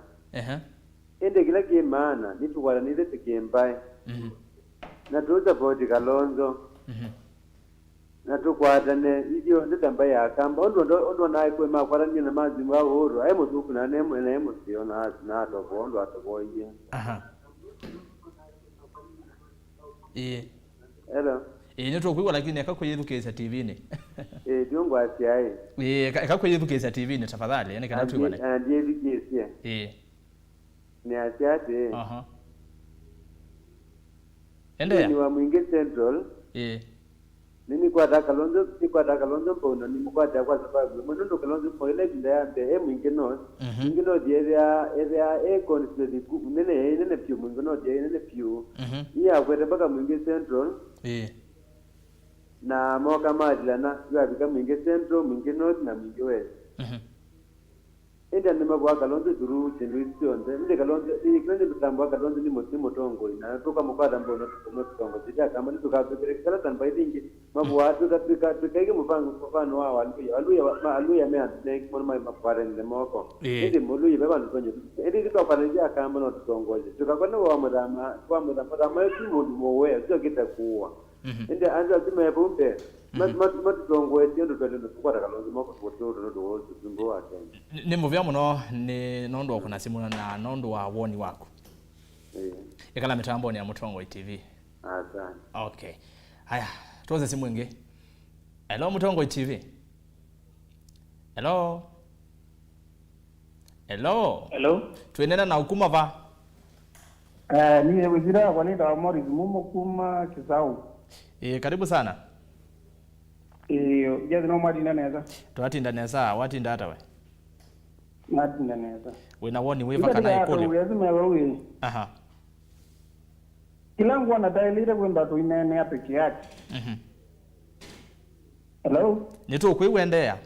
Ende kila kimana nitu wala nile tikimbai. Na tuuza poti Kalonzo. Na tukwatane iji onde tambai ya kamba. Ondo na ikwe makwara nina mazi mwa uhuru. Aimo tuku na nemo siyo na atoko. Ondo atoko iye. Hello. Nito kuiwa lakini akakwe yedukeza TV ni. Diongo asiae. Akakwe yedukeza TV ni tafadhali. Yani kana tuiwa ne. Ndiye vikisia. Ni asiate. Endea. Ni wa mwinge central. Nini kwa Kalonzo mpono ni mkwata kwa sababu mwenendo Kalonzo mpono ile jinda yambe mwinge north. Mwinge north area constituency nene pio mwinge north nene pio. Iya kwenda mpaka mwinge central. Na moka madilana yabika mwinge central, mwinge north na mwinge west. Enda nimabwa Kalonzo duru tenduisionde inde Kalonzo ikende bitambwa Kalonzo ni Mutongoi na toka mukada mbono Mutongoi sija kama ni tukapelekana tan baidingi mabwa tukaige mfano wao aluya me next mon mai maparende moko inde muluye baba ntonyo inde tukapanaja kama no Mutongoi tukakona wa madama yetu mowe sio kitakuwa inde anza kima bombe Mutongoi ndio twende tukapata Kalonzo moko kutoto ndo zimbo atende ni muvya muno ni nondo wako na simu na nondo wa woni wako. Ikala mitambo ni ya Mutongoi TV. Asante. Okay. Haya, tuanze simu ingi. Hello Mutongoi TV. Hello. Tuenena na hukuma va. Ni wizira kwa nida wa Morris Mumo kuma Kisau. Karibu sana. Jazi no madina neza. Tuatinda neza, watinda hata we. Madina neza. Wena woni wefa kana ikole. Lazima wewe. Kila ngwa na dailire kwenda tu inene ya peke yake. Hello. Nito kuiwendea.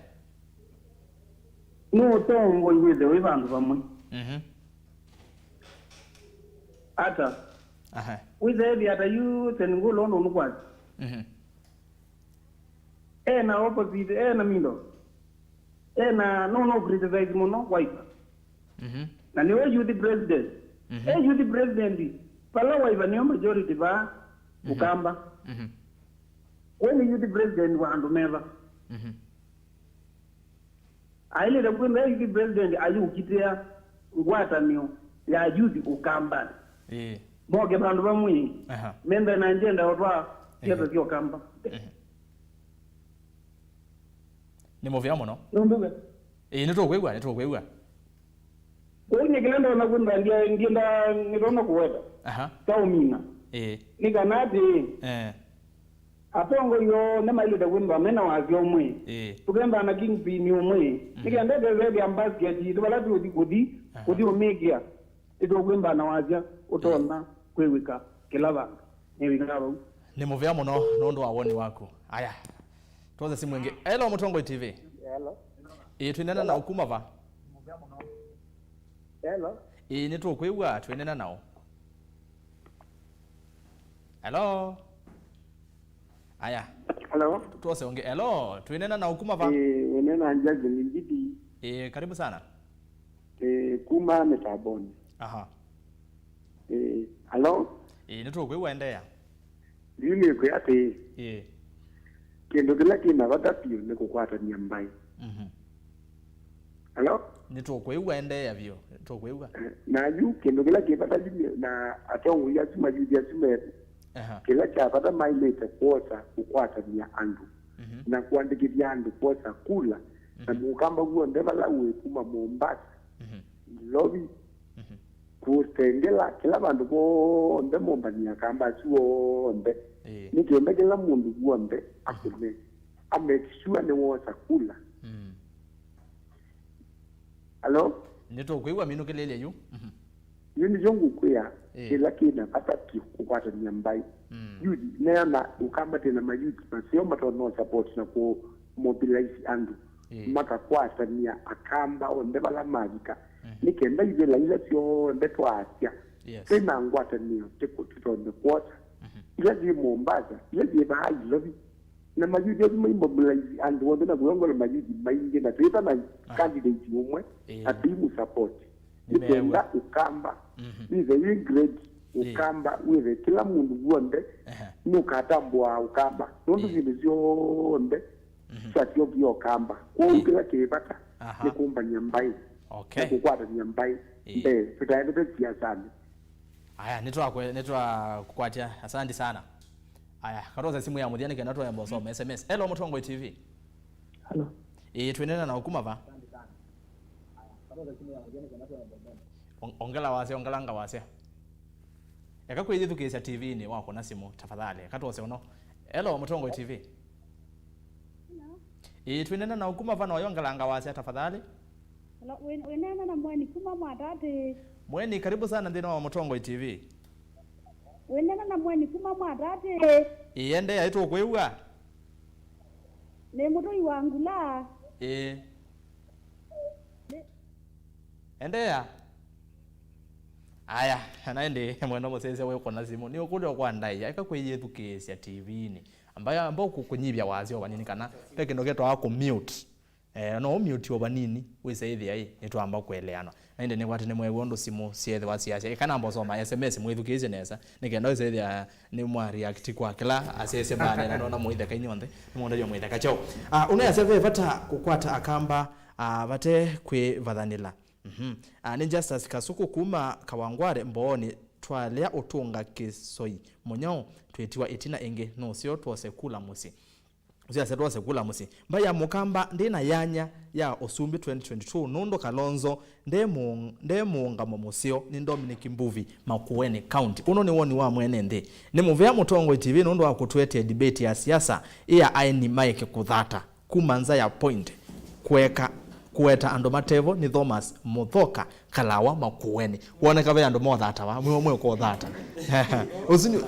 No tongo yize we bantu bamwe. Ata. Wize bi ata yu tengulo no nukwazi. Na opposite na mindo. No criticize mono wiper. Na niwe youth president. Youth president. Pala wiper ni majority ba ukamba. When youth president wa andumeva. Aile da kwenda youth president ayu kitia ngwata niyo ya youth ukamba. Boge bandu bamwe. Membe na njenda otwa kiasi kio kamba. Ni movia muno. Ndugu. Nito kwegwa. Onye kilenda na kwenda ndienda nirona kuweda. Taumina. Nikanati. Atongo yo nema ile da kwenda mena wa vyomwe. Tukenda na king pin omwe. Nikaenda zaidi ya basket tubala kudi omegia. Ito kwenda na waja utona kwewika kilaba. Ni wikabo. Ni muvea muno nondo wawoni wako. Aya. Tuanze simu ingi. Hello Mutongo TV. Hello. Twinena na ukuma va. Hello. Ni tukwiwa twinena nao. Hello. Aya. Hello. Tuose onge. Hello. Twinena na ukuma va. Wenena anjaje ningidi. Karibu sana. Kuma metaboni. Aha. Hello. Ni tukwiwa endea. Yuni kwa ate. Kendo kila kina vatapio ni kukwata nyambai. Hello. Ni tukwiwa endea vyo. Tukwiwa. Na yu kendo kila kipata na atongu ya chuma judi ya chuma. Kila chapata mailete kuosa kukwata nya andu. Na kuandikithia andu kuosa kula. Na mukamba guo ndeva la uwe kuma Mombasa. Lobby. Kustengela kila bandu bonde mombania kamba chuo mbe. Nikembe kila mundu guombe akume. Amekishua ni wosa kula. Hello? Nito kwewa minu kelele yu? Yuni jongu kwea kila kina pata kukwata nyambai. Yudi neana ukamba tena mayudi masio matono support na ku mobilize andu. Maka kwata niya akamba ondeba la magika. Nikenda izela ila sio ndeto asia. Tena ngwata niyo teko tutonde kwata. Ila di Mombasa, ila di bahai lobi. Na majudi yazuma immobilize andu wanda na kuyangola majudi maingi na tuita na candidate umwe atimu support. Nikenda ukamba ize yu grade ukamba wize kila mundu guonde nukatambua ukamba nondu zilizio onde satio kiyo kamba kwa kila kibata nikumba nyambai. Okay. Kukwata nyambai. Tutaende kwa sana. Aya, nitwa kukwatia. Asante sana. Aya, karoza simu ya mudhiani kenatwa ya mbosoma SMS. Hello Mutongo TV. Hello. Tuenena na hukuma va. Ongela wase, ongelanga wase. Yakaku hizi tukisa TV ni wako na simu tafadhali. Katose ono. Hello Mutongo TV. Hello. Tuenena na hukuma va na ongelanga wase tafadhali. Hello, wenena na mweni kuma mwadate. Mweni karibu sana ndino wa Mutongo TV. Wenena na mweni kuma mwadate. Ende ya ito kwewa. Ne muto iwangula. Ende ya. Aya, anaende mwendo mosese wewe kona simu. Ni okudo kwa ndai. Eka kweye tukesi ya TV ni. Ambao kukunyibya wazi obanini kana. Peke ndogeto wako mute. No mute obanini wisaidhi ai nitwamba kueleana. Nainde ni kwati ni mwewondo simu siethe wasiasia. Kana mbosoma SMS mwithukize nesa. Nikenda wisaidhi ni mwa react kwa kila asese bane na nona muithe kainyonde. Nimonda yo muithe kacho. Una save vata kukwata akamba vate kwe vathanila. Ni Justice Kasuku kuma Kawangware mboni twalea utunga kisoi munyao twetiwa itina enge no sio twose kula musi. Uzia seto sekula musi. Mbaya mukamba ndina yanya ya Osumbi 2022 Nundo Kalonzo ndemunga momusio ni Dominic Mbuvi Makueni County. Uno ni woni wa mwenende. Ni muvea Mutongo TV Nundo wa kutuete debate ya siasa iya aini Mike Kuthata kumanza ya point kueta ando matevo ni Thomas Muthoka Kalawa Makueni. Wone kave ando mothata wa mwe ko thata.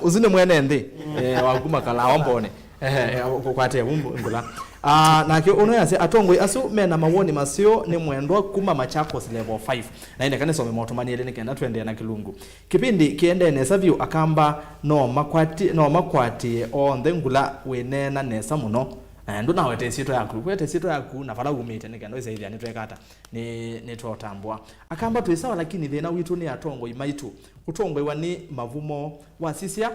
Uzini mwenende wakuma Kalawa mbone. Kukwate ngula. Na kio uno yase atongwe asu mena mawoni masio ni mwendwa kuma Machakos level 5. Na ine kanisa omemotomani ele nikenda twende na Kilungu. Kipindi kiende nesa view akamba no makwati on the ngula wenena nesa muno. Ndo na wete sito yaku na fala gumite nikenda izaidi ani twekata ni twotambwa. Akamba twisawa lakini thina witu ni atongwe imaitu. Kutongwe wani mavumo wa sisia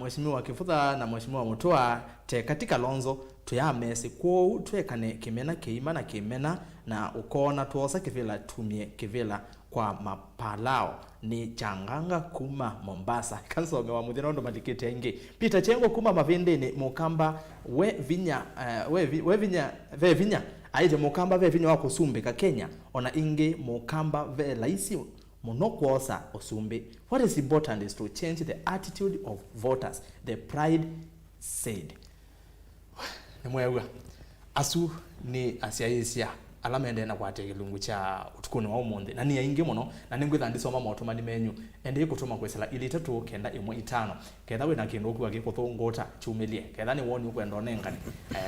Mheshimiwa Kifutha na Mheshimiwa Mutua te katika Lonzo tuyamesi kwa twekane kimena keima na kimena na ukona tuosa kivila tumie kivila kwa mapalao ni changanga kuma Mombasa kanso mewa muthina ndo malikete enge Peter Chengo kuma Mavinde ni mukamba we vinya aije mukamba ve vinya wako Sumbe ka Kenya ona inge mukamba ve laisi monokwosa Osumbe. What is important is to change the attitude of voters. The pride said. Nimwewa. Asu ni asiaisia. alamende na kwate kilungu cha utukuni wa umundi na ni yaingi muno na ningwitha ndisoma motumani menyu ende ikutuma kwesela ili 3 kenda 1 ketha wina kindu okuwa gikuthungota chumilie ketha ni woni ukwenda onengani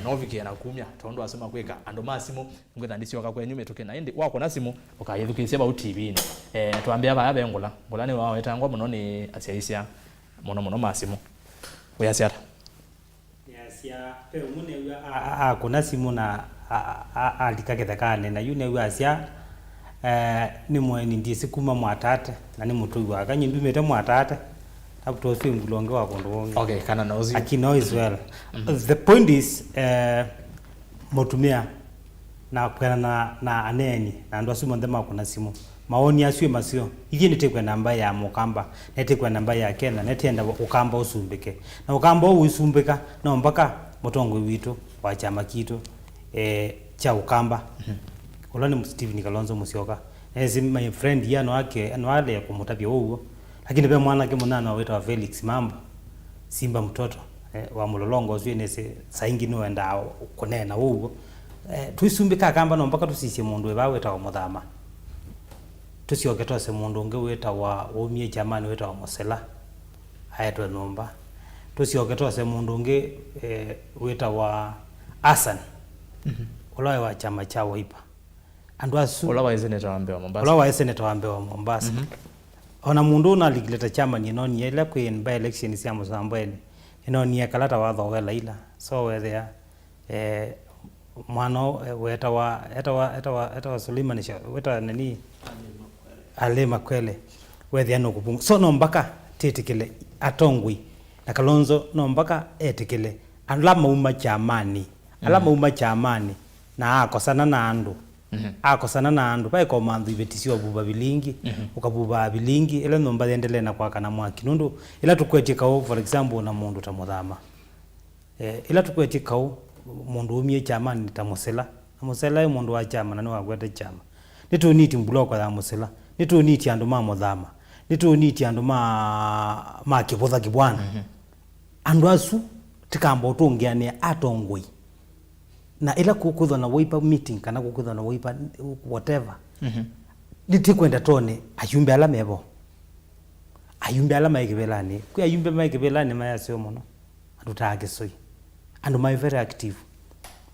no vikie na kumya tondo asema kwika andu masimu ngwitha ndisioka kwenyu metuke na indi wako na simu ukayithukisia ba TV ni tuambia ba abengula ngulani wao etangwa muno ni asiaisia muno masimu uyasiara yasia pe umune kuna simu na alikakethekane na yune wasia ni mweni ndisi kuma mwatate na ni mutu wa kanyi ndumete mwatate tabuto swingulonge wa kondo. Okay, kana nozi akino as well. The point is motumia na kwena na aneni na ndo simu ndema kuna simu maoni aswe masio hivi nitekwe namba ya mukamba netekwe namba ya kena netenda ukamba usumbike na ukamba usumbika na mpaka motongo witu wa chama kitu cha ukamba ulani Steve Kalonzo Musyoka as my friend yano wake anwale kumutapia huo lakini pia mwana ke munana wa Felix Mambo Simba mtoto wa mulolongo zwene saingi no enda kunena huo tuisumbika kamba no mpaka tusisi mundu weta wa muthama tusioke tose mundu nge weta wa umie jamani weta wa Mosela ayatwa nomba tusioke tose mundu nge weta wa Asan ulawe wa chama cha Wiper andu asu ulawe seneta wa Mbewa Mombasa ulawe seneta wa Mbewa Mombasa ona mundu na ligileta chama ni noni ile queen by election sia Mozambique noni yakalata wa dhowela ila so we there mwana weta wa Suleiman weta nani Alema Kwele we there no kubungu so no mpaka tetikele atongwi na Kalonzo no mpaka etikele alama uma chamani alama uma chamani na akosana na andu akosana na andu pai ko mandu ibetisio buba bilingi ukabuba bilingi ile nomba endele na kwa kana mwaki nundu ila tukwetika for example na mundu tamuthama ila tukwetika mundu umie chamani tamosela amosela mundu wa chama na no agwete chama nitu niti mbuloko ya musela nitu niti andu mamuthama nitu niti andu ma kibotha kibwana andu asu tikambo utungiane atongoi na ila kukudho na Wiper meeting kana kukudho na Wiper whatever nitikwenda tone ayumbe alama ebo ayumbe alama ikibelani ku ayumbe maikibelani mayasio muno atutake soi andu my very active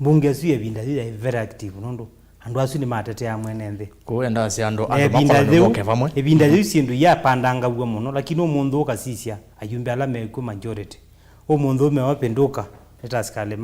mbunge suye binda zi very active nondo andu asu ni matete ya mwenende kuenda asi andu makola ndoke vamwe ebinda zi sindu ya pandanga bwa muno lakini omundu okasisia ayumbe alama iku majority omundu mewapenduka etaskale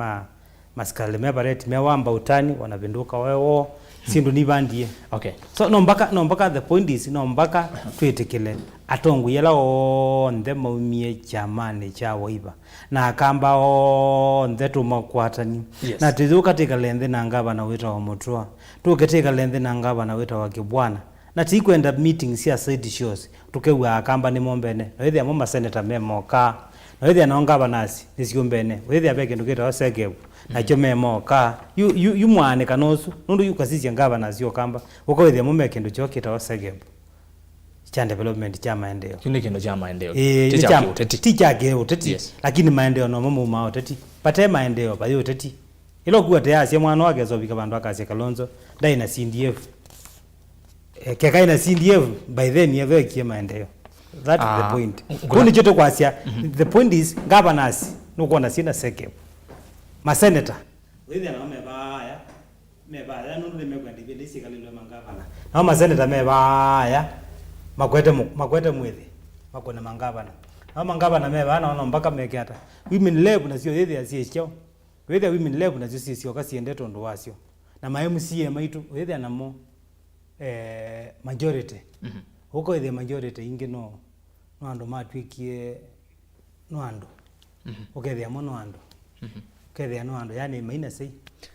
maskale mebareti mewamba utani wanabenduka wewo sindu nibandie okay so no mpaka the point is no mpaka twetekele atongu yela onde maumie chamani cha Wiper na akamba onde tumakwatani na tuzuka tika lende na ngaba na wita wa Mutua tuketeka lende na ngaba na wita wa Kibwana na tikwenda meeting sia side shows tukewa akamba ni mombene no ithia mama senator memoka no ithia na ngaba nasi nisiombene ithia beke nduketa waseke na chomemo ka yu mwane kanosu nundu yukasisi ngaba nazio kamba ukawethia mume kindu chokita wasegebo cha development cha maendeleo kile kindu cha maendeleo ticha uteti lakini maendeleo no mumu ma uteti pate maendeleo pa uteti ilo kuwa tayari mwana wake zobika bandu akaze Kalonzo dai na CDF keka ina CDF by then yeve kie maendeleo that is the point kuni choto kwasia the point is governance nuko na sina sekebo maseneta wewe na mebaya nundu mekwenda ibelisi kalilo mangavana na maseneta mebaya makwete mwezi makona mangavana na mangavana mebana ona mpaka mekata women lab na sio yeye asiechao wewe women lab na sio sio kasi endeto ndo wasio na ma MCA maitu wewe na mo majority huko ile majority ingi no ando matwikie no ando okay mo ando kede no ando yani maina sei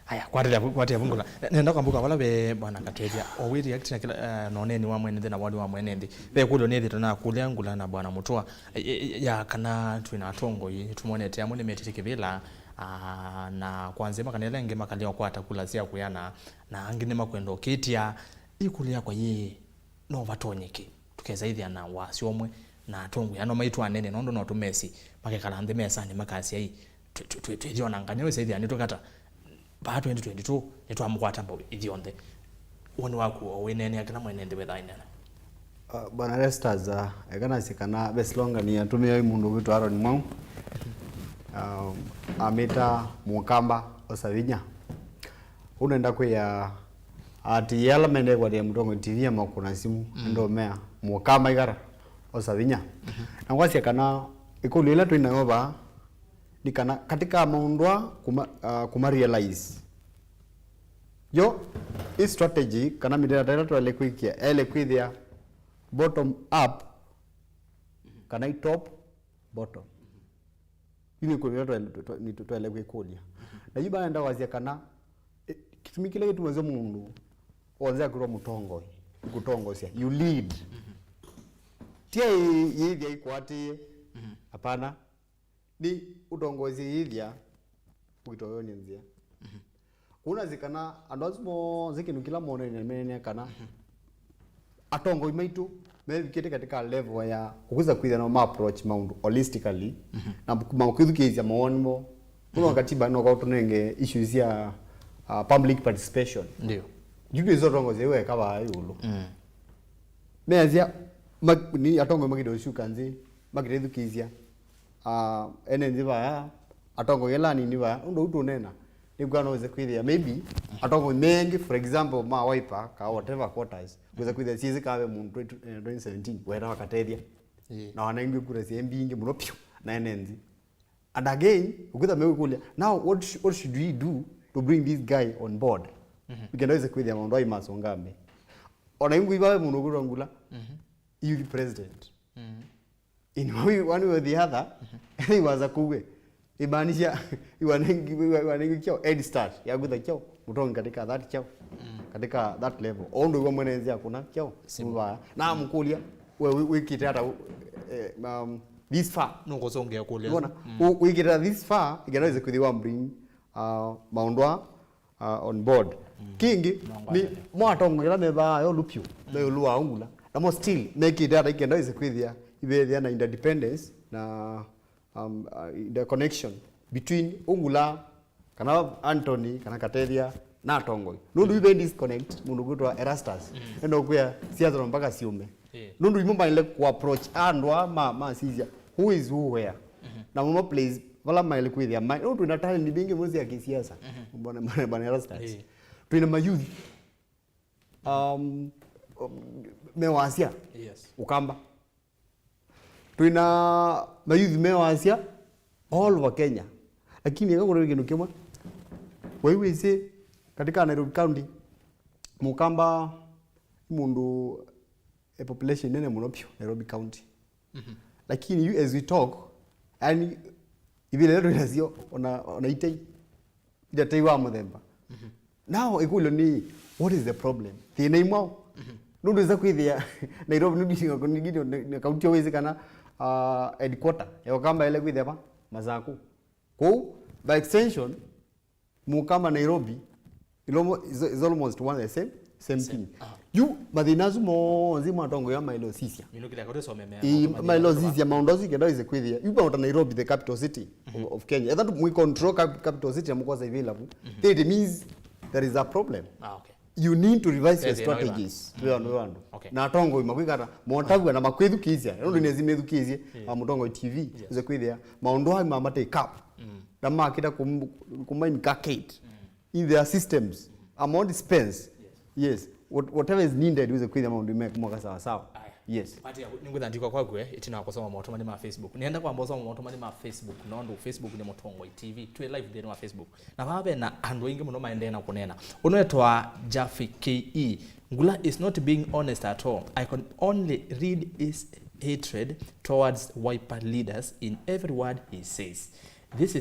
aya kwatia vungula nenda kwambuka wala be bwana Katevia owi react na kila noneni wa mwene na wali wa mwene ndi be kulo nethi tona kule angula na bwana Mutua ya kana twina tongo yi tumonete amune metiki vila na kwanza makanela nge makalio kwa atakula sia kuyana na angine makwendo kitia ikulia kwa yi no vatonyeke tukeza hithi ana wasiomwe na tongo yano maitu anene nondo no tumesi makekala ande mesa ni makasi yi twediona ngane we saithi ani tukata ba 2022 nitwamukwata mbo ithionde woni waku owinene akana mwenende wethainena bana Restas egana sikana beslonga ni atumia mundu witu Aaron Mwau ameta mukamba osavinya unaenda kwa ati yala mende kwa dia mtongo TV ama kuna simu ndo mea mukamba igara osavinya na ngwasi kana ikulela tu inaoba nikana katika maundwa kuma realize yo hii strategy kana midera tena tu ele kwithia bottom up kana top bottom ili kuelewa ni tuelewe kulia na yiba enda wazia kana kitumikile kitu mwezo mundu oanza kuro mutongo kutongosia you lead tia yithia ikwati hapana ni utongozi yithia ukitoyo nzia kuna zikana andozmo zikinu kila mone nemene kana atongo imaitu mebikete katika level ya kukuza kwithia no approach maundu holistically na makwithukizia maonimo kuna katiba no kwa tunenge issues ya public participation ndio juju hizo tongo zewe kaba yulu mezia ni atongo magido shukanzi magirethukizia enenzi ba atongo yelani ni ba ndo utunena nigwana weze kwithia maybe atongo mengi for example ma wiper ka whatever quarters weze kwithia sizi kawe mu 2017 wera wakatethia na wanaingi kura CMB ingi muno pio na enenzi and again ukitha mekulia now what should we do to bring this guy on board because weze kwithia maondo ai masongambe ona ingi bawe muno kurangula you president in one way or the other he was a kuwe ibanisha iwanengi kyo head start ya gutha kyo mutonga katika that kyo katika that level ondo iwa mwenezi akuna kyo simba na mkulia we kitata this far no gozongea kulia bona we get this far iganaweza kuthiwa bring maondwa on board kingi ni mwatongo ila meba yo lupyo yo luwa ungula na mo still make it that iganaweza kuthia ibethia na independence na the connection between ungula kana Anthony kana Kateria na Tongoi nundu ibe disconnect mundu gutwa Erastus endo kwa siazo mpaka siume nundu imumba ile ku approach andwa ma sizia who is who where na mama please wala maile kwithia nundu ina talent bingi muzi ya kisiasa bwana Erastus tuina mayouth mewasia ukamba tuina mayouth mewasia all over Kenya lakini ngakore kindu kimwe wewe ise katika Nairobi County mukamba mundu a population nene muno pio Nairobi County lakini you as we talk and ibile lero lazio ona itei ida teiwa muthemba now ikulo ni what is the problem thina imwe nundu za kwithia Nairobi nundu ngakonigido na county wezi kana headquarter ya kamba ile kwithia ba mazaku ko by extension mukama Nairobi is almost one the same thing you madinazu mo zima tongo ya mailo sisia minukira kote so memea mailo sisia maondozi kenda ize kwithia you about Nairobi the capital city of Kenya that we control capital city amukoza available it means there is a problem okay you need to revise your strategies na tongo imakwikata montagu na makwithukizia ndo nezimethukizia mutongo TV ize kwithia maondo ha mamate cap na makita kumain cascade in their systems amount spends yes whatever is needed ize kwithia maondo imeka sawa sawa yes pati ninguthandikwa kwagwe itina kusoma moto mani ma Facebook nienda kwamba soma moto mani ma Facebook nondo Facebook ni Mutongo TV twe live there on Facebook na babe na andu ingi muno maende na kunena unwetwa Jaffi KE ngula is not being honest at all. I can only read his hatred towards Wiper leaders in every word he says. This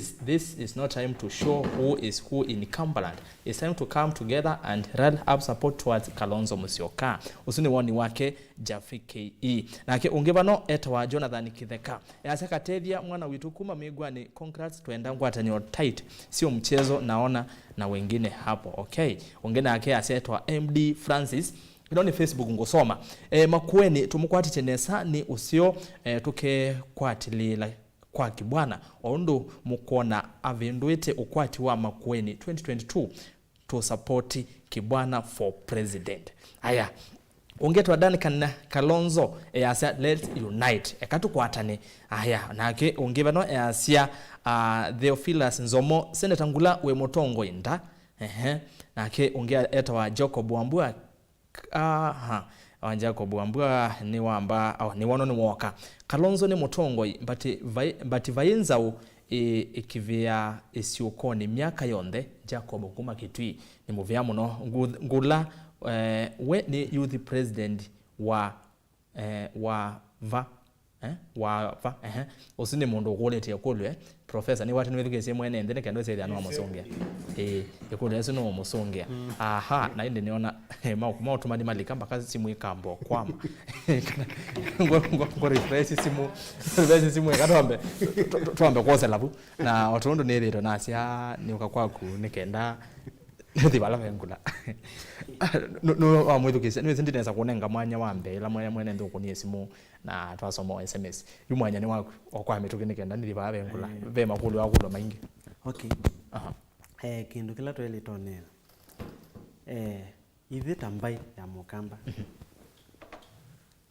is not time to show who is who in Cumberland. It's time to come together and rally up support towards Kalonzo Musyoka. Usuni woni wake Jaffi KE. Nake ungevano etwa Jonathan Kitheka. Yasaka tethia mwana witu kuma migwa ni congrats tuenda ngwata ni tight. Sio mchezo naona na wengine hapo. Okay. Ungena yake asetwa MD Francis. Iloni Facebook ngosoma. Makueni tumukwati chenesa ni usio tuke kwatilila kwa kibwana ondo mukona avindwite ukwati wa Makueni 2022 to support kibwana for president. Aya ungetwa Duncan Kalonzo easia let's unite ekatukwatane. Aya nake ungivano easia Theophilus Nzomo Senator Ngula we Mutongo inda nake ungia etwa Jacob Wambua Jacob Wambua ni wamba au ni wano ni woka Kalonzo ni Mutongo mbati vayenzao ikivia isiukoni miaka yonde Jacob kuma kitui ni muvia muno Ngula we ni youth president wa osine mundu golete yakolwe professor ni watu nivigese mwene ndene kando se ano amusongea yakolwe yesu no musongea na inde niona ma utumani malika mpaka simu ikambo kwama ngo refresh simu ekatombe tuambe kwose labu na watu ndo nerero nasia ni ukakwaku nikenda ndibala vengula no amwithukise niwe sindineza kunenga mwanya wambe la mwene ndo kunie simu na twasoma SMS yumwanya ni wako okwa mitukinike ndani baba vengula ve makulu yakulo maingi. Okay. Kindu kila twele tonena ivi tambai ya mukamba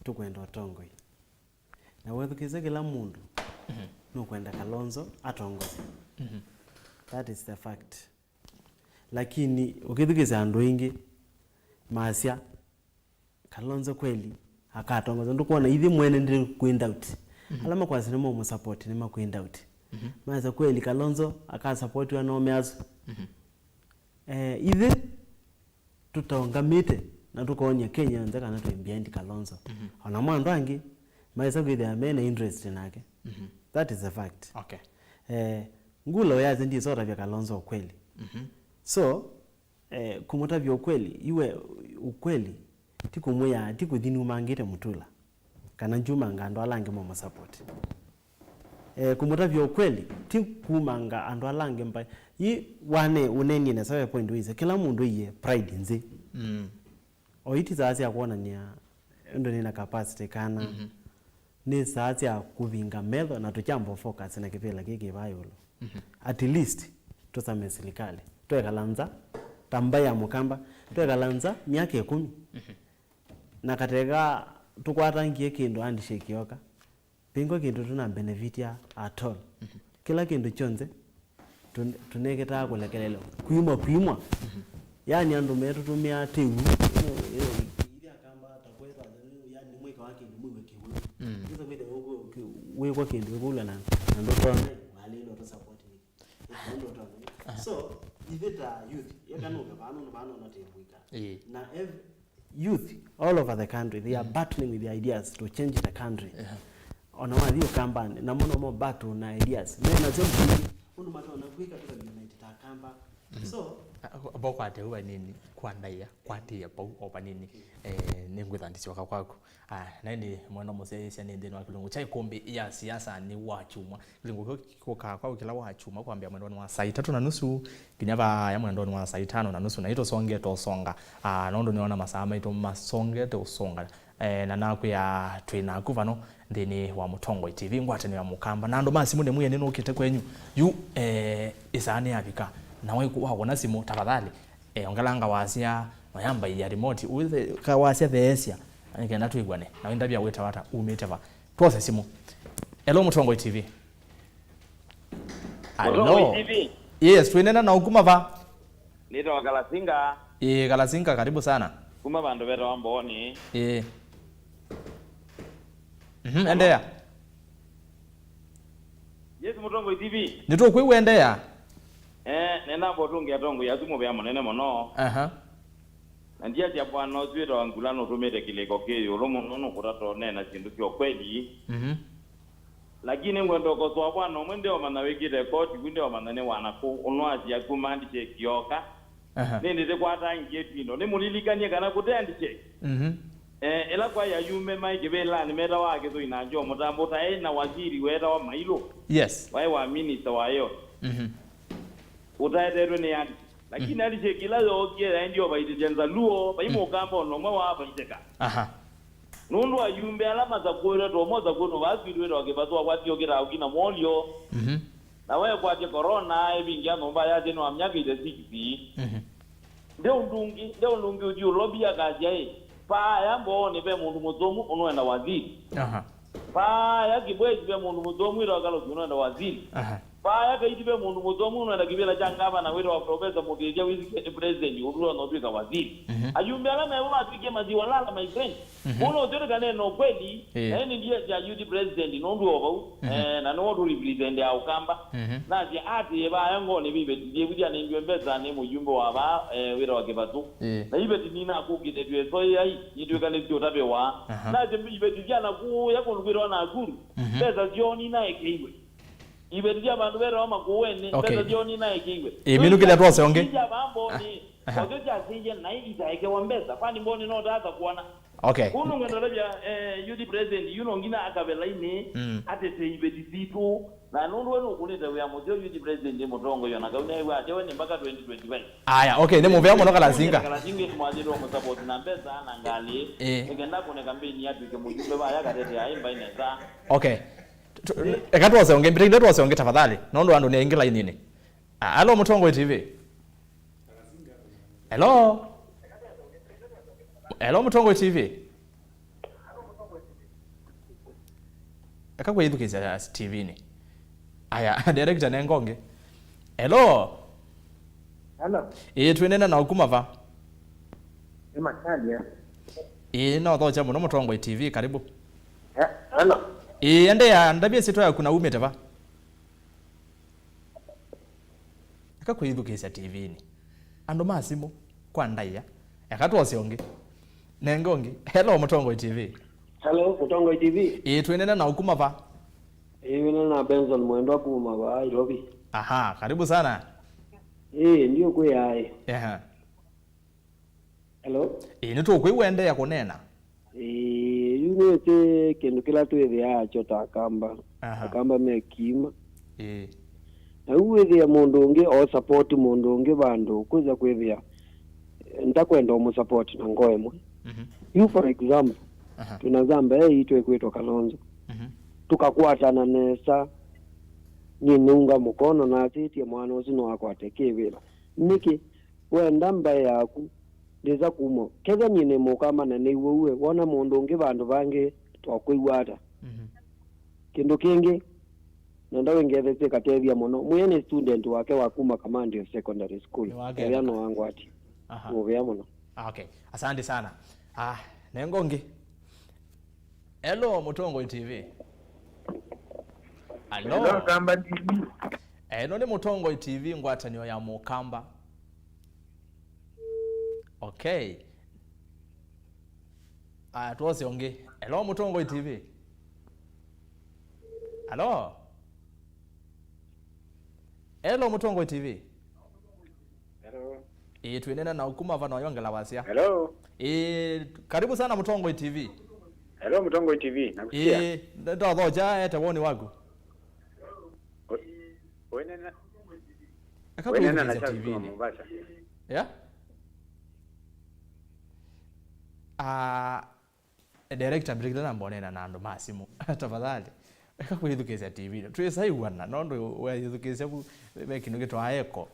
tukwenda Otongoi na wethukize kila mundu no kwenda Kalonzo atongoze. That is the fact. Lakini ukithukiza andu ingi masia Kalonzo kweli akatongoza ndukuona ithi mwene ndi kwenda out alama kwa sinema mu support ni makwenda out maza kweli Kalonzo akasupport wa no meazo ithi tutaongamite na tukonya Kenya nzaka na tuimbia ndi Kalonzo ona mwandu angi maza kwithe amena interest nake. That is the fact. Okay. Ngulo yaze ndi sora vya Kalonzo kweli. So kumuta vya ukweli iwe ukweli tikumuya tikudhini umangite mutula kana njuma ngando alange mu support. Kumuta vya ukweli tikumanga ando alange mpa yi wane uneni na sawe point wize kila mundu iye pride nzi oiti zaasi akuona nia ndo nina capacity kana ni saasi ya kuvinga medho na tuchambo focus na kipela kiki vayolo at least tusame serikali twekalanza tambaya mukamba twekalanza miaka 10 na katega tukwatangie kindu handshake yoka pingo kindu tuna benefit ya at all kila kindu chonze tuneketa kulekelelo kuimwa yani andu metu tumia tewu ili akamba takweta yani mweka wake ni mwe kiwu hizo vile wewe kwa kindu kula na ndo tone wale ndo support ni ndo tone. So iveta youth yakanuka bano na temuika na youth all over the country they are battling with the ideas to change the country. Ona wali kambani na mono battle na ideas na zote undu matona kuika tu unite takamba. So boko atewa nini kwandaya kwatia bau opa nini ningwithandiswa kwako nani mwana musesia ni ndeno akilungu chai Ikumbi Ya Siasa ni wachuma lingu koka kwa kila wachuma kwambia mwendo wa saa 3:30 kinyava ya mwendo wa saa 5:30 na ito songe to songa nondo niona masama ito masonge to songa na naku ya twina kuvano ndini wa Mutongo TV ngwatene ya mukamba nando masimu ne muye nino ukite kwenyu yu isane yapika nawe kuwabona simu tafadhali ongalanga wasia mayamba ya remote uze kawasia theesia ngenda tuigwane na wenda bya weta wata umeteva twose simu. Hello Mutongo TV. Mutongo TV. Yes, tuenena na ukuma va. Nito Kalasinga. Kalasinga karibu sana. Kuma bandu beta wamboni. Endea. Yes Mutongo TV. Nito kuiwendea. Nenda botungi atongo yazumo bya monene mono. Nandia tia bwana zwira wangulano tumete kileko keyo lomo nono kutato nena kindu kyo kweli. Lakini ngwendo ko so bwana mwende wa manawekire koti gwinde wa manane wana ko onwaji yakumandi che kioka. Nende de kwata ngetino ne mulilikanye kana kutendi che. Ela kwa ya yume mai gebela ni mera wake so inanjo mutambo ta na waziri wera wa mailo. Yes. Wai wa minister wa yo. Utaedero ne yani lakini alichekila yokie ndio baitijenza luo baimo kambo no mwa hapa iteka nundu ayumbe alama za kwera to moza kuno bazwirwe wakibazwa kwati okira ukina molio na wewe kwati corona ebingia nomba yaje no amnyaka ile 6 ndio ndungi uji lobby akaje pa yambo ne be mundu muzomu unoenda waziri pa yakibwezi be mundu muzomu ilo akalo unoenda waziri pa yakaiti be mundu muzomu unoenda kibela changaba na wero wa professor mugeja wizi president uruwa no bika waziri ayumbe alama yabo atike maziwa lala my friend uno tere kane no kweli yani ndiye ya youth president nondu obo na no ndo represent ya ukamba na je ati eba yango ne bibe je budi ane mbembeza ne mujumbe wa ba wero wa kibatu na ibe tinina akugite twe so yai yitwe kane tyo tabe wa na je ibe tijana ku yako lugiro na guru pesa joni na ekeiwe ibe tijana bandu bero makuwene pesa joni na ekeiwe minu kile twose onge tija bambo ni ojoja sinje na ita eke wambeza kwani mboni no data kuona kuno ngendo labia youth president you know ngina akabela ine atete ibe tizitu na nundu wenu kunita we amojo youth president motongo yona kaune we atewe ni mpaka 2021 aya nemo vya mono kala zinga mwajiro mo support na mbeza na ngali ngenda kune kampeni yatu ke mujumbe ba yakatete aimba ineza ekatwose onge mbirinde twose onge tafadhali nondo ando ne ingila inini alo Mutongo TV Hello Mutongo TV. Akakwe yidukeza TV ni. Aya director nengonge. Hello. Twenena na ukumava. Makanya. No thoja muno Mutongo TV karibu. Hello. Ende ya ndabie sito ya kuna umete va. Akakwe yidukeza TV ni. Ando masimo kwa ndaya. Yakatwose onge. Nengongi. Hello Mutongo TV. Hello Mutongo TV. Twenena na ukumava. Wina na Benson mwendo kumava Nairobi. Aha, karibu sana. Ndio kwe hai. Hello. Nito kwe wende ya kunena. Yunete kendo kila tuwe ya chota akamba. Akamba mekima. Na uwe ya mondonge o support mondonge bando kuza kwevya ntakwenda mu support na ngoemwe you for example tunazamba itwe kwetu Kalonzo tukakwatana nesa nyinunga mukono na titi mwana osino wako atekevela niki wenda mbaye yaku ndeza kumo keza nyine mukama na niwe wona mondonge bandu bange twakwiwata kendo kenge nanda wengeze katevya mono mwene student wake wakuma command of secondary school yano wangu ati mono asante sana nengonge hello Mutongo TV hello Kamba TV ni Mutongo TV ngwatanio ya Mukamba tuose onge hello Mutongo TV hello Mutongo TV tuenena na ukuma vana wayongela wasia. Hello. Karibu sana Mutongo TV. Hello Mutongo TV. Nakusikia. Ndo dhoja tawoni wagu. Wenena na TV ni Mombasa. Director mbirikana mbonena na ndo masimu. Tafadhali. Akakwithukeza TV twesaiwana nondo wayithukeza bekinuge twaeko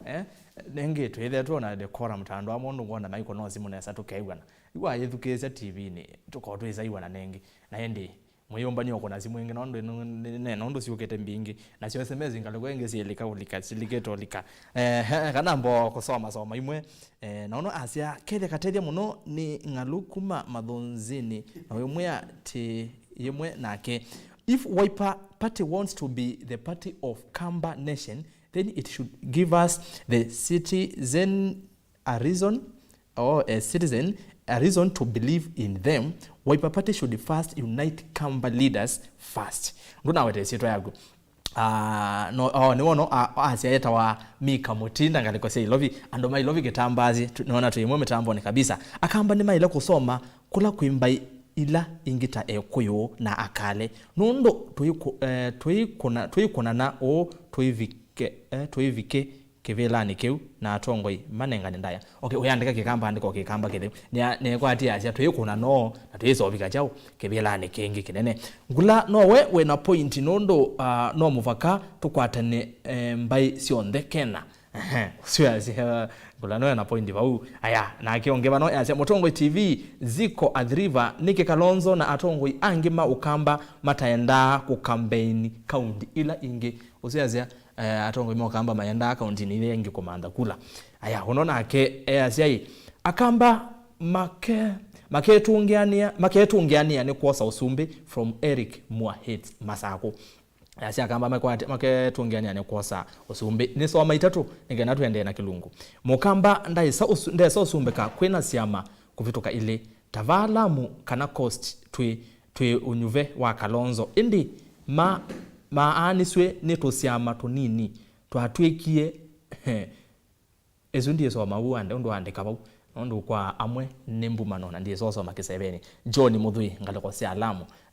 nenge twethe tuona dekora mtando amondu ngona maiko no simu nesa tukaigwana wayithukeza TV ni tuko twesaiwana nenge na ende muyomba ni okona simu inge nondo nondo siukete mbingi na sio SMS ngalego enge sielika ulika siliketo lika kana mbo kusoma imwe naono asia kele katedia muno ni ngalukuma madhonzini na yemwe ati yemwe nake. If Wiper Party wants to be the party of Kamba Nation, then it should give us the citizen a reason to believe in them. Wiper Party should first unite Kamba leaders first. Nguna wete sito yagu. Niwono asiaeta wa Mika Mutinda ngaliko sei lovi ando mai lovi getambazi naona tuyimwe metambone kabisa akamba ni mai la kusoma kula kuimba ila ingita ekuyo na akale nondo tuyikona na o tuyivike kivilani kiu na atongoi manengani ndaya okay uyandika kikamba andiko kikamba kile ne kwati asia tuyikuna no na tuyisovika chao kivilani kingi kinene ngula nowe we na point nondo no muvaka tukwatane mbai sionthe kena siwazi ngula no na point bau aya na akiongeva no asia Mutongoi TV ziko adriva Niki Kalonzo na atongoi angima ukamba mataenda ku campaign county ila ingi usiazia atongoi mokamba mayenda county ni ile ingi komanda kula aya unaona ake asia akamba maketungiania ni kuosa usumbi from Eric Muahit Masako asia akamba maketungiania ni kuosa usumbi ni soma itatu ngena tuende na kilungu mukamba ndaisa usumbeka kwena siama kuvitoka ile tavalamu kana coast twi unyuve wa Kalonzo indi maaniswe neto siama tonini twatwekie ezundi so mawuande ndo andika bau ndo kwa amwe nembumano na ndiye soso makisebeni John Mudhui ngaleko sia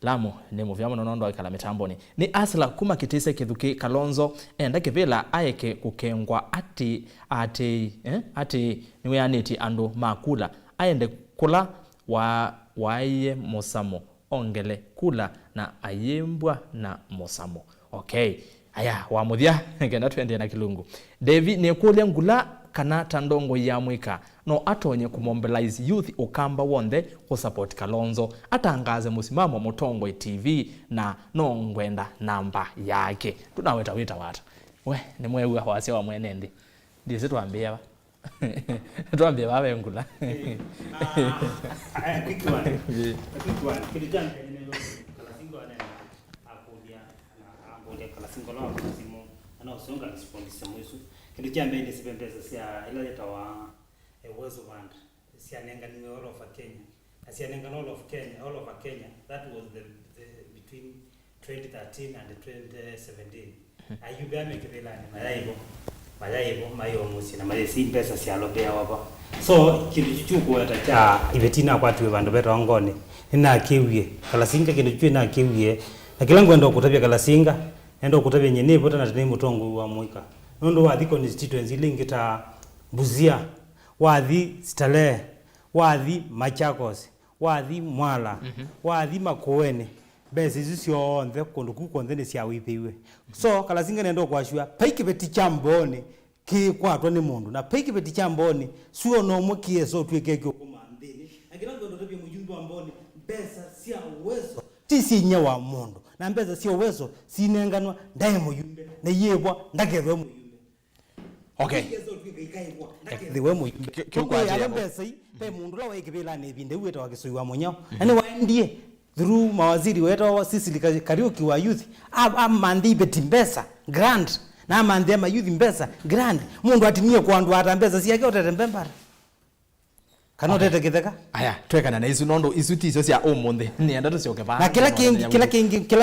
Lamu ne muvyamo nondo ikala mitamboni ni asla kuma kitise kithuki Kalonzo enda kivela ayeke kukengwa ati niwe aneti ando makula aende kula waye mosamo ongele kula na ayembwa na mosamo okay aya wamuthia ngenda twende na kilungu David ne kule ngula kana tandongo ya mwika no atonye kumobilize youth ukamba wonde ku support Kalonzo atangaze musimamo Mutongoi TV na no ngwenda namba yake tunaweta wata we ni mwewe hawase wa mwenendi ndiye tuambia tuambia baba ngula Quick one kilijana neno Kalasingo ana akudia na ambodia Kalasingo lao simu ana usonga response mwesu kilijana ile sibembeza sia ila yetawa uwezo band sia nenga ni all over Kenya sia nenga all over Kenya that was the between 2013 and 2017 ayubame kivelani mayaibo mayo musi na mali si pesa sia lobea wapa so kilichuku atacha ivetina kwatu bandu beta ngone ina kiwie Kalasinga kilichwe na kiwie na kilango ndo kutabia Kalasinga ndo kutabia nyenepo tana tani Mutongoi wa mwika ndo wathi constituency lingita Buzia wathi Stale wathi Machakos wathi Mwala wathi Makueni besi zisio onthe kundu kukonthe ni cia wipiwe so Kalasinga nendo kwashua paiki beti chamboni ki kwatwa ni mundu na paiki beti chamboni suo no mukie so twike kyo kumandini akirango ndo tabia mujumbe amboni besa cia uwezo tisi nyawa mundu na besa cia uwezo sinenganwa ndaye mujumbe na yebwa ndakethwe mujumbe okay ndiwe mujumbe kwa ya besa pe mundu la waikibela ne binde weta wakisuiwa munyao ani waendie through mawaziri wetu wa sisi Kariuki wa youth amandi beti mbesa grant na amandi ama youth mbesa grant mundu atimie kwa ndu atambeza si yake otete mbembara kana otete kitheka aya twekana na izu nondo izuti izo cia umundi ni enda tucioke ba na kila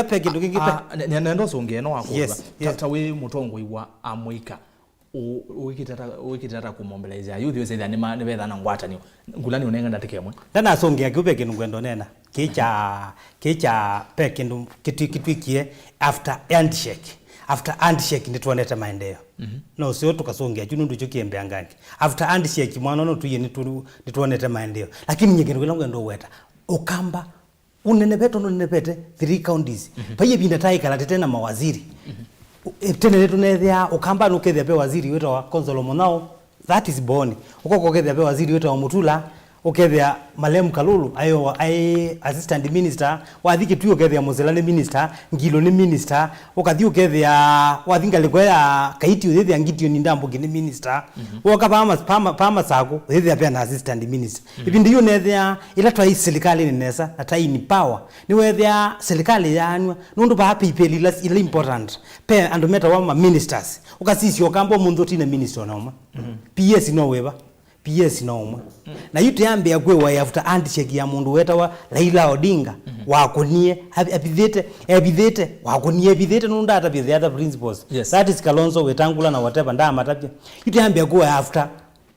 peke ndu kingipe ni enda songe no akwa tata we Mutongoi wa amwika ukitata kumobilize youth yose thani ni betha na ngwata ni ngulani unenga ndatikemwe ndana songe akupe kindu ngwendo nena kicha peke ndu kitwikie after handshake nitwonete maendeleo no sio tukasongea junu ndu chokiembea ngangi after handshake mwana no tuye nitwonete maendeleo lakini nyingine kwangu ndo weta ukamba unenepete 3 counties paye binda taika tena mawaziri tene tunethia ukamba nukethia pe waziri wetu wa Konsolo Monao that is born ukoko kethia pe waziri wetu wa Mutula ukethia Malem Kalulu ayo assistant minister wathike tuyo kethia Muzelani minister Ngilo ni minister ukathi ukethia wathinga likwea Kaiti uthethia Ngitio ni ndambo ni minister ukaba pama sako uthethia pe na assistant minister ibindi yo nethia ila twa serikali ni nesa atai ni power ni wethia serikali yanwa nundu ba happy pe ila important pe and meta wa ministers ukasisi okambo mundu tina minister nauma PS no weba PS nauma na yuti ambe akwe wa after handshake ya mundu weta wa Raila Odinga wakonie abithete wakonie abithete nunda ata the other principles that is Kalonzo wetangula na whatever ndama tapya yuti ambe akwe after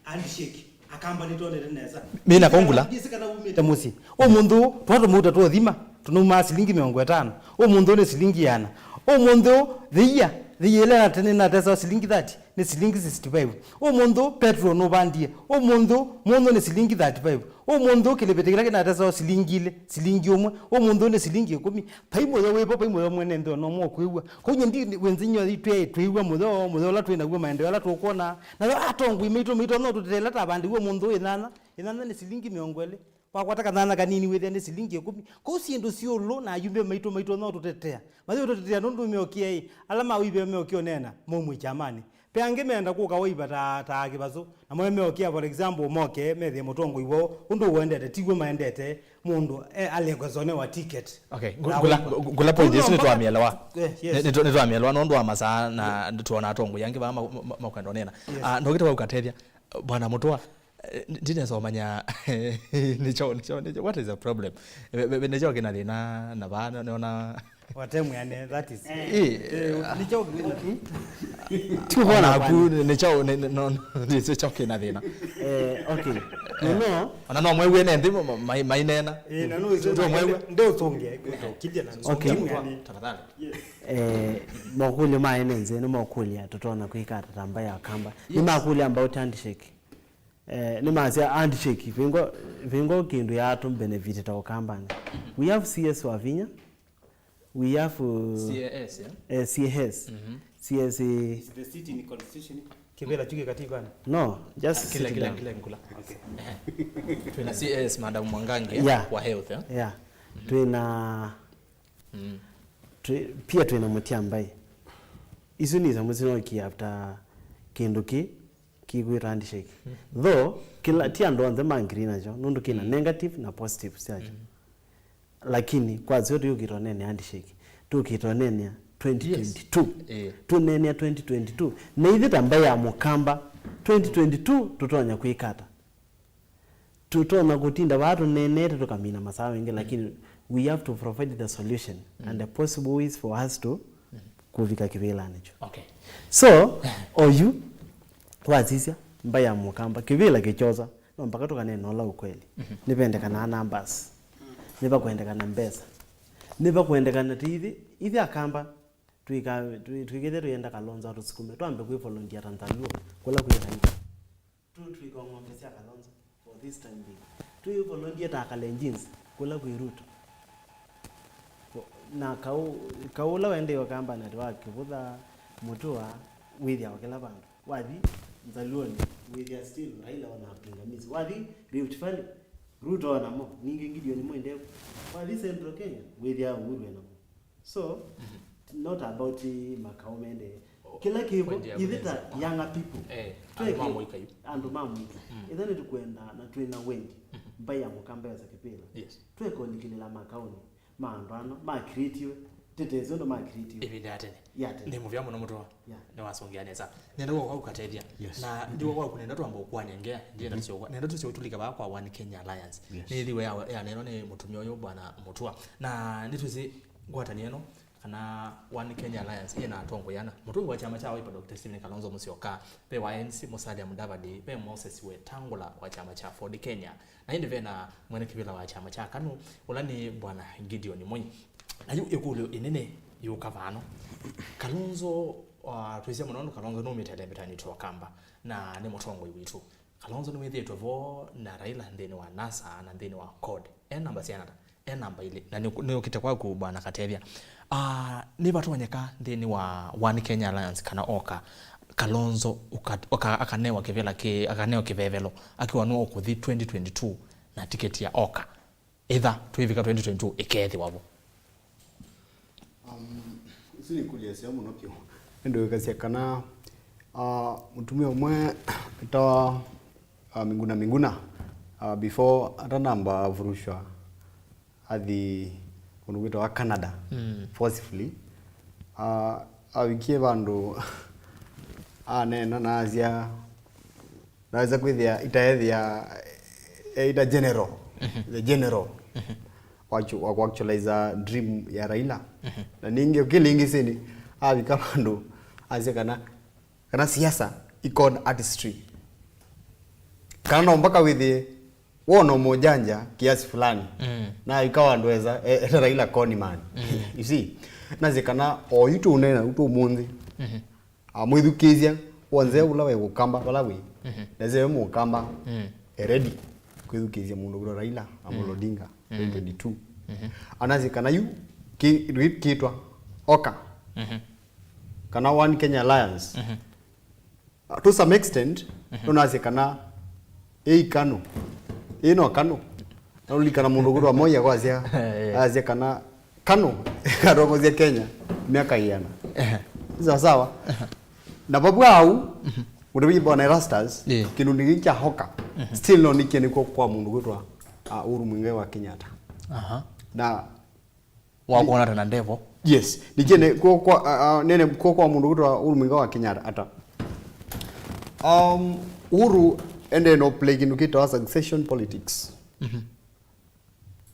handshake akamba nitone neza mina kongula bisikana umeta musi o mundu twato muta to thima tunuma silingi 50 o mundu ne silingi yana o mundu the year na tena na tesa silingi 30 ni silingi 65 omuntu petrol no bandie omuntu ni silingi 35 omuntu kilebetekira kina tasa silingi omwe omuntu ni silingi 10 paimo yo wepo paimo yo mwene ndo no mo kwiwa ko ndi wenzinyo itwe mutho la twina gwa maendeleo la tukona na atongu imito no tutela tabandi omuntu inana ni silingi 20 wakwataka nana kanini wethe ni silingi 10 ko siendo siolo na yumbe maito no tutetea mazo tutetea ndo meokia alama wibe meokio nena momwe chamani peange menda ku KWIVA ta kibazo na mwe meokia for example moke methe mutongo iwo undu wendete tigwe maendete mundu alegozone wa ticket. Okay, gula point yesu nitwamielewa nitwamielewa nondo amasa na tuona atongo yange ba makwendo nena ndogite wa ukatethia bwana mutwa ndine somanya nicho what is the problem nicho kina thina na bana naona watemu yani that is nicho tubona ku nicho nicho kina thina okay no ana no mwewe ne ndimo mainena na no izo mwewe ndio songe kidya na okay tafadhali makuli maenenze no makuli atotona kuikata tamba ya kamba ni makuli ambao handshake ni mazia handshake vingo kindu ya atom benefit ta okambani. We have CS Wavinya, we have CAS CS CS is the city in constitution kibela chuke katiba no just kila ngula okay tuna CS Madam Mwangange wa health tuna pia tuna Mutiambai isu ni zamuzino ki after kinduki kigwira handshake though kila tiando on the mangrina jo nundu kina negative na positive stage lakini kwa zote yukitonene handshake tukitonene 2022 tunene 2022 na hivi tambaya ya mukamba 2022 tutonya kuikata tutona kutinda watu nenete tukamina masawa wengi lakini we have to provide the solution and the possible ways for us to kuvika kivela nicho. Okay, so oyu kwazisia mbaya mukamba kivila kichoza no mpaka tukanena la ukweli nipendekana numbers niba kuendekana mbesa niba kuendekana hivi akamba tuikete tuenda Kalonzo tusikume tuambe ku volunteer Tanzania kula kuiraika tuiko ngombe sia Kalonzo for this time being tu volunteer ta Kalenjins kula kuiruto na kaula wende wakamba na wake kudha mutua with ya wakela bandu wadi Nzaluoni with ya still Raila wana pingamizi wadi Rift Valley Ruto wana mo ninge Gideon mo ndeko wadi Central Kenya with ya Uhuru na mo so not about makao mende kila kivo idita younger people andu mamu idhani tukwenda na tuina wengi mbaya mukamba za kipela tweko nikilela makaoni maandano ma creative tetezo ndo ma creative evidently ndi muvya muno mutwa ne wasongia neza nenda kwa ukatethia na ndiwo kwa kunenda tu ambao kwa nengea ndiye ndasyo nenda tu tulika ba kwa One Kenya Alliance ni liwe ya neno ne mutumio yo bwana mutwa na ndituzi ngwata neno kana One Kenya Alliance ina atongo yana mutungu wa chama cha Wiper Dr. Stephen Kalonzo Musyoka pe wa ANC Musalia Mudavadi pe Moses Wetangula wa chama cha Ford Kenya na hindi vena mwene kibila wa chama cha KANU ulani bwana Gideon Moi na yukulio inene yukavano Kalonzo tuwezia mwana Kalonzo no mitele mitani tuwa kamba na ni motongo iwitu Kalonzo no mithi etuvo na Raila ndeni wa NASA na ndeni wa CORD namba siyanata namba ile na ni ukita kwa bwana Katevia ni batu wanyeka ndeni wa One Kenya Alliance kana oka Kalonzo akanewa kivela ke akanewa kivevelo akiwa no okuthi 2022 na tiketi ya oka either tuivika 2022 ikethi wabo sini kulia sehemu nokyo ndio kasia kana mtumia umwe tawa minguna before ata namba vurushwa hadi kunugita wa Canada forcefully awikie bandu nena nazia naweza kwithia itaethia ida general the general wa actualize dream ya Raila na ninge ukilingi sini awika bandu azia kana siasa icon artistry kana mpaka withi wono mojanja kiasi fulani na ikawa ndweza Raila koni man you see nazikana o itu unena utu munzi amwithukizia wanze ula we gukamba balawi neze mu kamba ready kwithukizia mundu gura Raila Amolo Odinga 2022 anazi kana yu kitwa oka kana One Kenya Alliance to some extent tunazi kana kanu ino kanu nuli kana mundu gura moya kwa azia kana kanu karongozi Kenya miaka yana sawa na babu au udabi bona Rastas kinundi cha hoka still no nikene kwa mundu gutwa Uhuru Muigai wa Kenyatta na wakona tena ndevo yes nikene kwa nene kwa mundu gutwa Uhuru Muigai wa Kenyatta ata Uhuru ende no play kinukita succession politics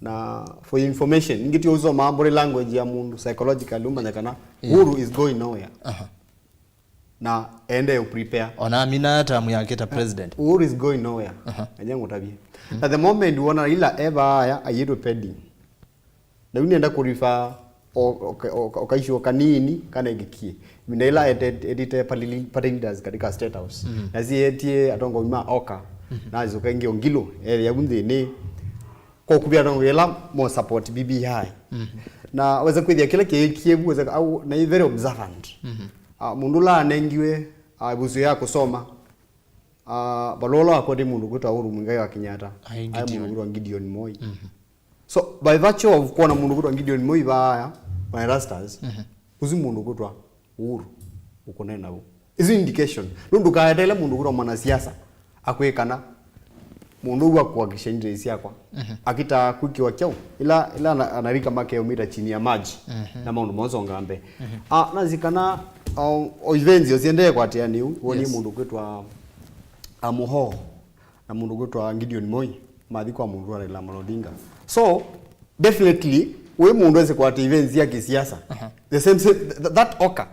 na for information ngiti uzo body language ya mundu psychologically umanyakana Uhuru is going nowhere na ende you prepare ona mina tamu yake ta president Uhuru is going nowhere ajangu tabia at the moment wana ila ever aya ayedo pending na unaenda kurifa okaisho kanini kana igikie minaila edit party leaders katika state house na zietie atongo ima oka na zuka ngio ngilo ya bunde ni kwa kubia atongo yela mo support BBI na weza kwithia kila kiebu weza au na very observant mundu la nengiwe buzu ya kusoma balola akodi mundu gutwa Uhuru Muigai wa Kenyatta ai mundu gutwa Gideon Moi so by virtue of kuona mundu gutwa Gideon Moi baya by Rastas uzi mundu gutwa Uhuru ukonena bu is indication nundu kaetela mundu gutwa mwanasiasa akwekana mundu wa kuhakikisha interest yakwa akita kukiwa kyau ila anarika make umita chini ya maji na mundu mozo ngambe nazikana events yosiendeye kwa tiani woni mundu gwetwa Muho na mundu gwetwa Gideon Moi mathi kwa mundu wa Raila Amolo Odinga so definitely we mundu wese kwa events ya kisiasa the same that oka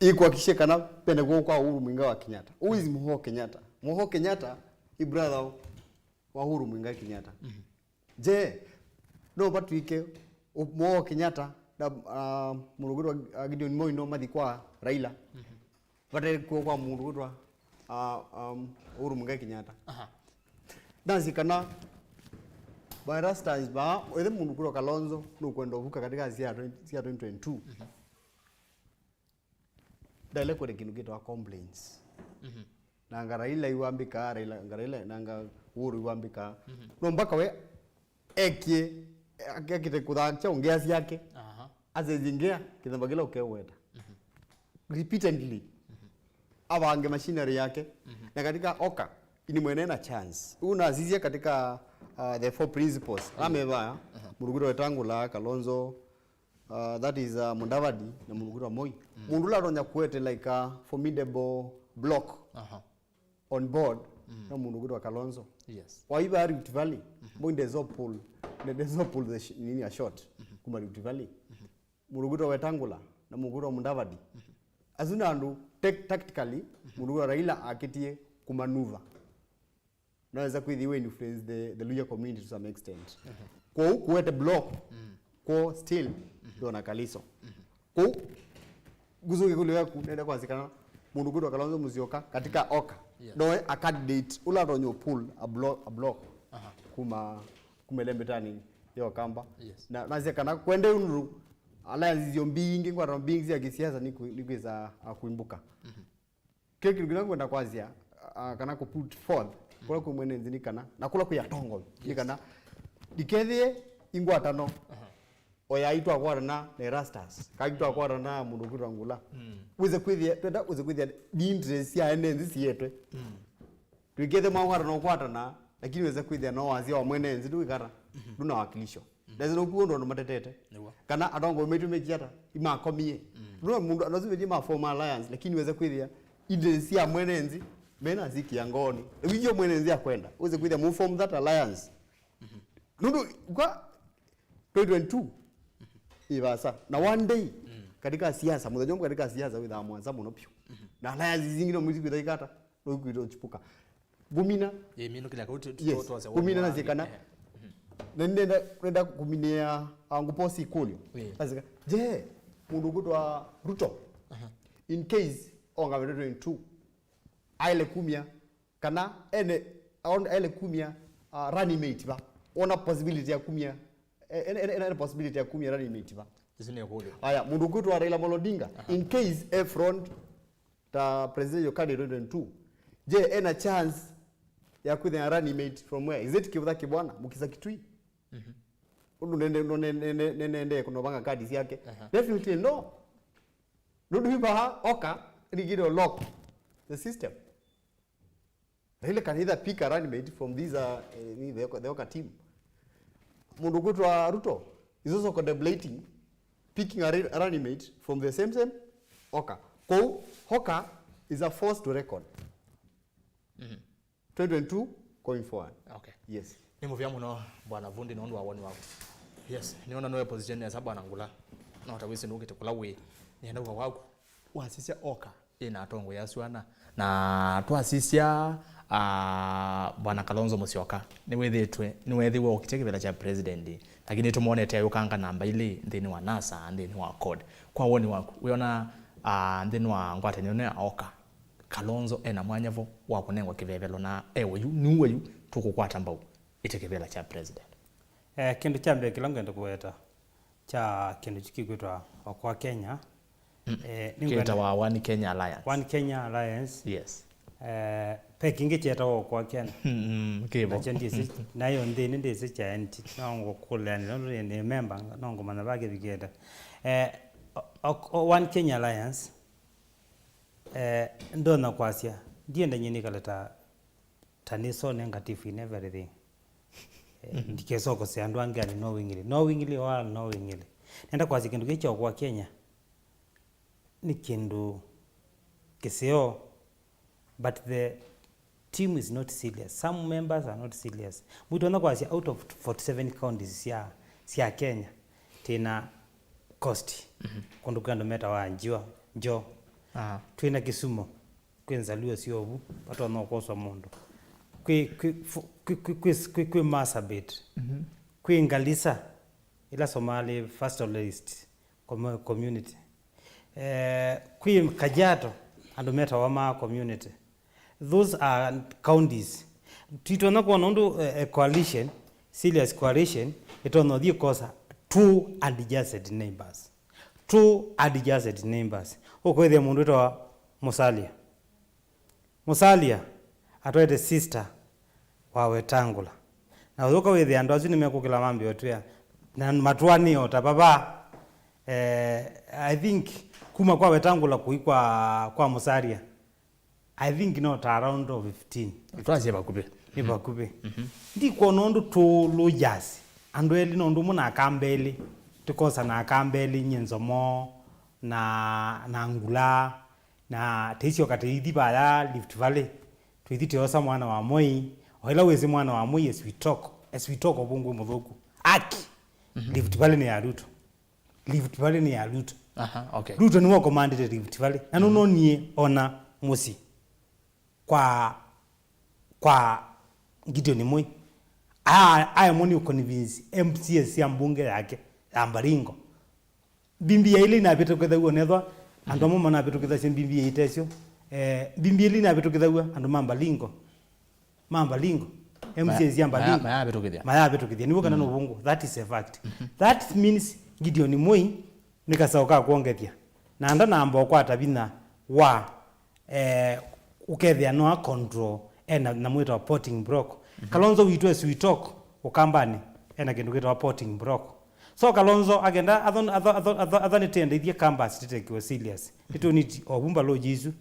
iko akishekana pende kwa Uhuru Muigai wa Kenyatta who is Muho Kenyatta i brother wa Uhuru Muigai Kenyatta je no batwike Muho Kenyatta na mundu wa Gideon Moi no mathi kwa Raila vate kwa mundu wa Uhuru Muigai Kenyatta dansi kana by Rastas ba wethe mundu wa Kalonzo no kwenda vuka katika sia 2022 dale kwa kinu kitwa complaints nanga Raila iwambika Raila nanga Uhuru iwambika no mpaka we ekie akite kudhacha ongea yake azezingea kithamba kila ukeweta repeatedly abange machinery yake na katika oka ini mwene na chance una azizia katika the four principles amevaya muruguro wetangula Kalonzo that is Mudavadi na muruguro Moi mundu la ronya kuete like a formidable block on board na muruguro wa Kalonzo waiba Rift Valley mwinde zo pull the nini a shot kuma Rift Valley muruguro wetangula na muruguro Mudavadi azuna andu tactically muruguro Raila akitie kumanuva naweza kuidhiwe influence the Luhya community to some extent kwa kuwete block kwa still dona Kaliso kwa guzuke kule yaku nenda kwazikana mundu gutwa Kalonzo Musyoka katika oka noe a candidate ula ronyo pull a block kumelembetani yo kamba na nazikana kwende unuru alliance zio mbingi kwa mbingi ya kisiasa ni kweza kuimbuka keki ngilangu kwenda kwazia kana ku put forth kula kumwene nzini kana na kula kuyatongo nikana dikethie ingwatano oyaitwa kwarana ne Rastas kaitwa kwarana mundu kutangula uze kwithia di interest ya enenzi sietwe twikethe mawara kwatana lakini uze kwithia no wazia wa mwene nzi duikara duna wakilisho lazima kuondo ndo matetete kana atongo metu mejiata imakomie duna mundu anazive ma formal alliance lakini uze kwithia interest ya mwene nzi mena ziki yangoni wijo mwenenzi akwenda uze kwithia move from that alliance nundu kwa 2022 ivasa na one day katika siasa mudhanyombo katika siasa witha mwanza muno pyo na alliance zingine mwizi kwitha ikata no kwitha chipuka gumina mino kila kauti tutoza gumina na zikana nenda kuminia nguposi kulio azika je mundu gutwa Ruto in case onga 2022 aile kumia kana ene aile kumia running mate ba ona possibility ya kumia ene possibility ya kumia running mate ba isine kule aya mundu kwetu wa Raila Odinga in case a front the presidential candidate 2 je ena chance ya kuthia running mate from where is it kibudha kibwana mukisa kitui undu nende kunobanga cards yake definitely no ndu hiba oka rigiro lock the system. Raila can either pick a running mate from these the Oka team. Mundu kwetu wa Ruto is also contemplating picking a running mate from the same Oka. Ko Oka is a force to record. 2022 going forward. Okay. Yes. Ni muvya muno bwana Vundi nondo wawoni wako. Yes, niona noe position ya sababu anangula. Na utawisi nuke tukula we. Nienda kwa wako. Wasisia Oka ina tongo ya suana na twasisia bwana Kalonzo Musyoka niwethiwe ukichekevela cha president lakini tumonete yukanga namba ile nthini wa NASA nthini wa code kwa woni waku wiona nthini wa ngwate nione Oka Kalonzo ena mwanyavo wa kunengwa kivevelo na ewe yu niwe yu tukukwata mbau ichekevela cha president kindu chambe kilongo ndo kuweta cha kindu chikigwitwa kwa Kenya kita wa One Kenya Alliance. One Kenya Alliance. Yes. Pekingi cheta kwa Kenya. Kibo. Nachendisi nayo ndini ndisi cha enti nongo kulani ni member nongo manabage bigeda. One Kenya Alliance ndona kwasia ndienda nyini kaleta taniso negative in everything. Ndikeso se andu angani knowingly or unknowingly. Nenda kwasia kindu kicho kwa Kenya ni kindu kiseo, but the team is not serious. Some members are not serious. Mutona kwa out of 47 counties sia Kenya tena coast kundukando meta wa njo twina Kisumu kwenzaliwa sio obu watu wanaokoswa mundu kwi Marsabit kwi Ngalisa ila Somali pastoralist community kwi Kajiado and meta wama community. Those are counties. Titona kwa nondo a coalition, serious coalition, itono di kosa two adjacent neighbors. Two adjacent neighbors. Oko the mundu to Musalia. Musalia atwete sister wa Wetangula. Na uzoka we the andozi nimekukila mambi wetu ya na matuani ota baba I think kuma kwa Wetangula kwa Musalia I think not around 15 twaje bakube bakube ndi konondo to lojas andweli nondo muna kambeli tukosa na kambeli nyenzomo na ngula na tesio kateidi bala Rift Valley twithite osa mwana wa Moi oila wezi mwana wa Moi as we talk obungu muthuku aki Rift Valley ni ya Ruto. Rift Valley ni ya Ruto. Okay. Ruto ni wa commanded Rift Valley. Ano no nie ona musi. Kwa Gideon Moi. Aya moni convince MCS ya mbunge yake Ambaringo. Bimbi ya ile na beto kwetha uonethwa ando mama na beto kwetha bimbi ya itesio. Bimbi ile na beto kwetha ando Mambalingo. MCS ya Mambalingo. Maya beto kwetha. Niwo kana no bungu. That is a fact. That means Gideon Moi nikasauka kuongethia. Na anda namba kwa tabina wa ukethia no control na mwito porting block. Kalonzo witwe sweet talk ukambani ena kindu kitwa porting block. So Kalonzo agenda athon tende thie campus titekiwa serious. Ito niti obumba lojizu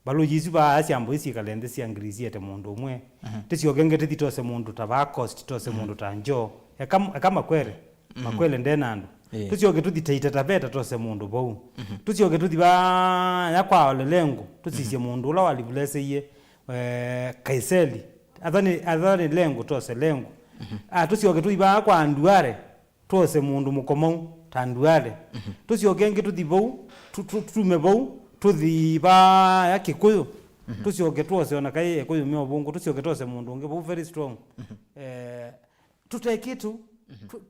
balojizu ba asyambo isi kalende sia ngirizi ete mundu umwe. Tisio gengete titose mundu taba cost tose mundu tanjo. Kama kwere makwele ndenandu. Tusioke tuthiteita tabeta tose mundu bau. Tusioke tuthiba yakwa lelengo tusisie mundu ula walivuleseye Kaiseli athani lengo tose lengo. Tusioke tuthiba kwa Nduare tose mundu mukomau tanduare. Tusioke ngi tuthibau tumebau tuthiba ya Kikuyu. Tusioke tose ona kai Kikuyu myo bungu tusioke tose mundu ngi bau very strong. Tutaikitu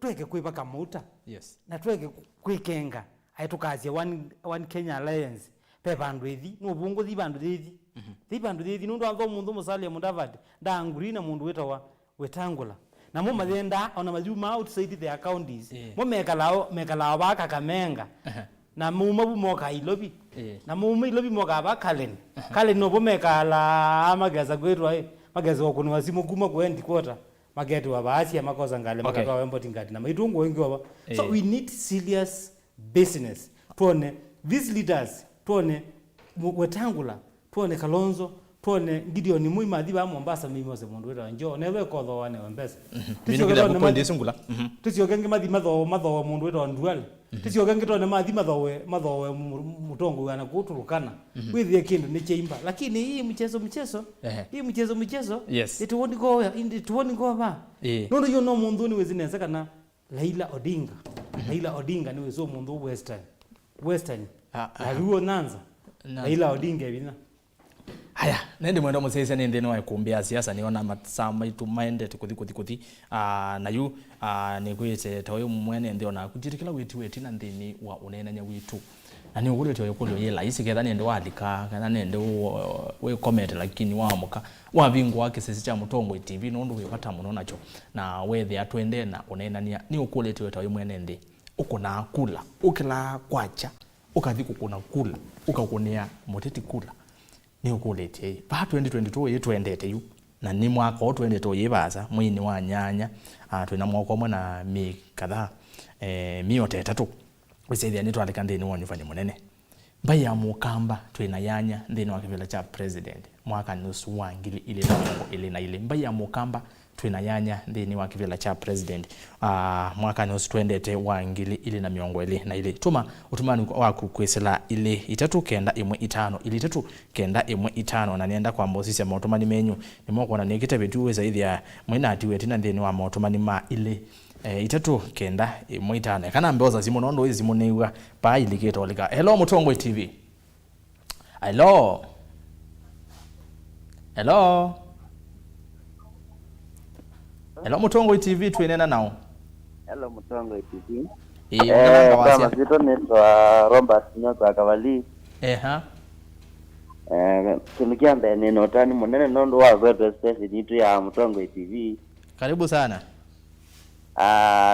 tuweke kuipa kamuta. Yes. Na tuweke kuikenga. Aitukazie one Kenya Alliance. pe bandu ethi no bungo thi bandu ethi bandu ethi nundu antho mundu musali mudavadi ndangurina mundu wetawa wetangula na mo mathenda ona majuma outside the counties mo mekalao baka kamenga na muma bumoka ilobi na muma ilobi moka ba kalen no bomekala amagaza kwetwa magaza okunu wasimu kuma kwendi kwota mageti wabaasi makoza ngale makaka wemboti ngati na maitungu wengi waba so we need serious business tuone these leaders tuone wetangula tuone Kalonzo tuone Gideon Muima thiba Mombasa mimose mundu wetwa njo newe kotho wane wembesa Minugila kupondi sungula tisio kengi mathi matho mundu wetwa Nduale tisio kengi tone mathi matho mutongo yana kuturukana withie kindu ni cheimba lakini hii mchezo yes it won't go ba no mundu ni wezineza kana Raila Odinga ni wezo mundu western aruo nanza Raila Odinga bina haya nende mwendo musese nende no Ikumbi Ya Siasa niona masama itu maende tukuthi na yu ni kwete tawe mwene ndio na kujitikila weti na ndini wa unenanya witu na ni ugule toyo kulyo yela isi ketha nende wadika kana nende we comment lakini wamuka wabingu wake sisi cha Mutongo TV nundu wipata muno nacho na wethe atwende na unenania ni ukule toyo tawe mwene ndi ukuna kula ukila kwacha ukathi kukuna kula ukakunia moteti kula ni ukulete pa 2022 yetwendete yu na ni mwaka otwendete oyebasa mwini wa nyanya twina mwaka omwe na mi kadhaa miote 3 wisethia ni twaleka ndini wa nyuvani munene mbai ya mukamba twina yanya ndini wa kivela cha president mwaka nusu wa ngili ile mbai ya mukamba twina yanya ndini wa kivela cha president mwaka nusu twendete wa ngili ile na miongo ile tuma utumani waku kwesela ile 3-9-1-5 ile 3-9-1-5 na nienda kwa mbosisi ya motomani menyu nimoko na nikita betuwe zaidi ya mwina atiwe tina ndini wa motomani ma ile 3-9-1-5 kana mbeoza simu nondo hizi simu niwa pa ile ketolika hello Mutongo TV hello Mutongo TV tuenena nao. Hello Mutongo TV. Kama sito nitwa Robert Nyoka Kavali. Tumikiambe neno tani munene nondo wa kwetu space nitu ya Mutongo TV. Karibu sana.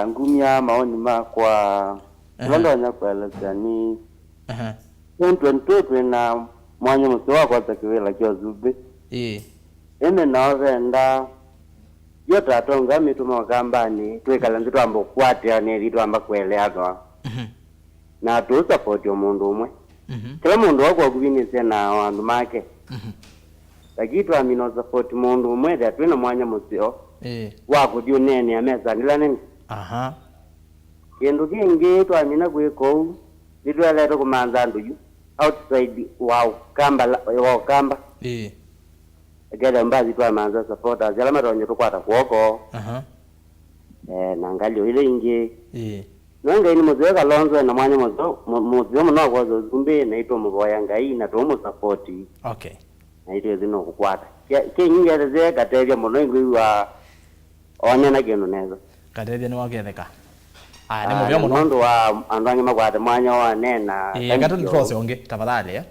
Ngumia maoni makwa Londo nyakwa lesani. 2022 na mwanya msiwa kwa takiwela kio zube. Ene naovenda yota atonga mituma wakambani twekala nzitu ambo kwate ane litu amba kueleazwa na tu support omundu umwe kila mundu wako kubinise na wandu make lakini tu amino support mundu umwe that twina mwanya musio wako dio nene ameza ndila nini kindu kingi tu amina kwiko litu eleto kumanza nduyu outside kamba Gele mbazi tu amanza supporters yala maronyo tukwata kuoko nangalio ile ingi nanga ini muziwe Kalonzo na mwanya muziwe muna kwazo zumbi na ito mboya ngai na tumu supporti na ito zino kukwata ke nyingi ya zeze katevya mbono ingu wa onyana geno nezo katevya ni waketheka ni muvya mbono ndo wa andwangi makwata mwanya wa nena katu nitose onge tafadhali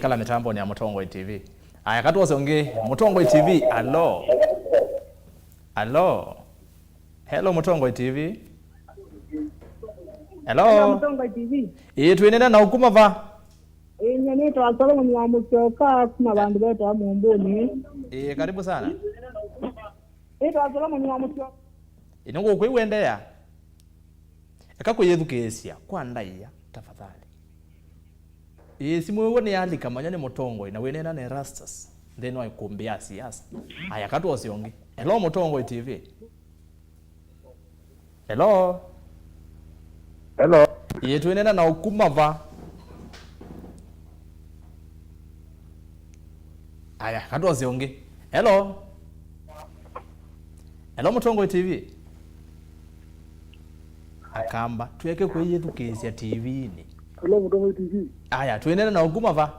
kala mitambo ni ya Mutongo TV aya katuose onge Mutongo TV hello Mutongo TV hello Mutongo TV tuenena na hukuma va nyenito asolo mwa mutoka kuma bandu betu wa mumbuni karibu sana asolo mwa mutoka inongo kwiwendea ekakuyethukesia kwa ndaiya tafadhali simu wewe ni alika manyane Mutongo na wenena ne rastas then wa Ikumbi Ya Siasa aya katu osionge hello Mutongo TV hello tuenena na hukuma va aya katu osionge hello Mutongo TV akamba tuweke kweyethukesia TV ni hello Mutongo TV aya tuenena na hukuma va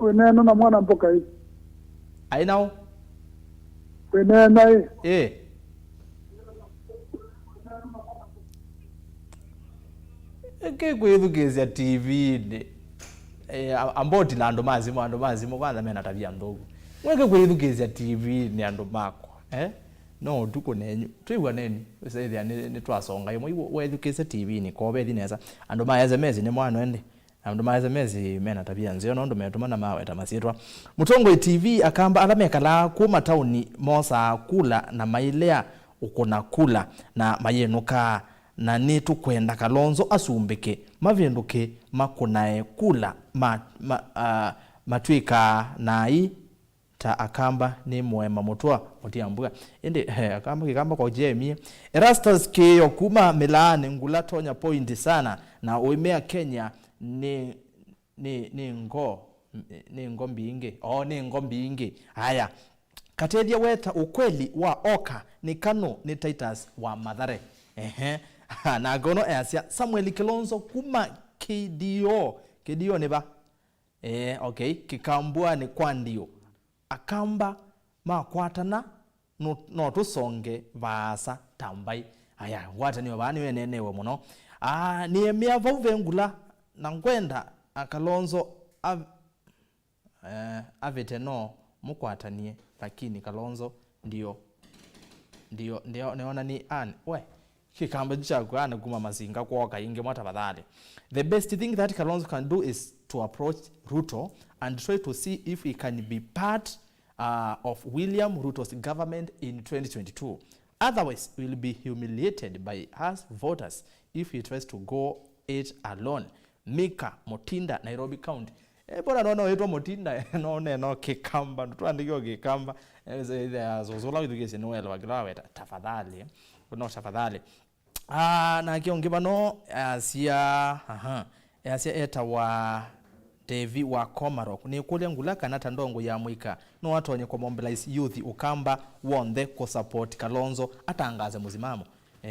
wenena na mwana mpoka hii ainao wenena ke kwithukizia TV ni amboti na andu mazimo kwanza mena tabia ndogo mweke kwithukizia TV ni andu makwa no tuko nenyu twigwa neni usaithia ni twasonga imwe wethukizia TV ni kobe thineza andu ma SMS ni mwana ende andu ma SMS mena tabia nzio no ndu metuma na maweta masitwa Mutongo TV akamba alamekala kuma tauni mosa kula na mailea ukona kula na mayenuka na nitu kwenda Kalonzo asumbike mavinduke makunae kula matwika nai ta akamba ni mwema mutwa mutiambua ende akamba kikamba kwa Jamie Erastus Keyo kuma Milane ngula tonya point sana na uimea Kenya ni ngombi ingi haya katedia weta ukweli wa Oka ni Kano ni Titus wa Mathare na gono Asia Samuel Kilonzo kuma KDO ni ba okay kikambua ni kwandio akamba makwatana no tusonge vasa tambai aya wata ni bani wenenewe muno ni emia vauve ngula na ngwenda Kalonzo avete no mukwatanie lakini Kalonzo ndio neona ni kikamba chako ana kuma mazinga kwa kainge mwata badale. The best thing that Kalonzo can do is to approach Ruto and try to see if he can be part of William Ruto's government in 2022. Otherwise, we will be humiliated by us voters if he tries to go it alone. Mika Motinda, Nairobi County. Bora naona wetu Motinda no kikamba tuandikio kikamba zozola witugese noel wagilawe tafadhali no tafadhali na kiongeba no asia eta wa Devi wa Komarok ni kule ngulaka na tandongo ya mwika no watu wenye kwa mobilize youth ukamba wonde ko support Kalonzo atangaze muzimamo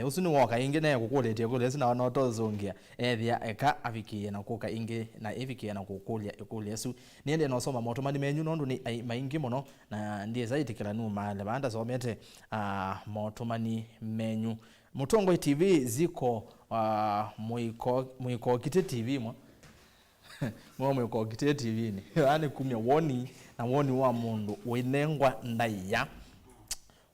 usuni woka inge na kukuletea kule sina wanotozongia ethia eka afikie na kuka inge na efikie na kukulia ekulesu niende no soma motomani menyu nondu ni maingi muno na ndiye zaidi kila numa le banda somete motomani menyu Mutongo TV ziko muiko kite TV mo muiko kite TV ni yani kumya woni na woni wa mundu wenengwa ndaiya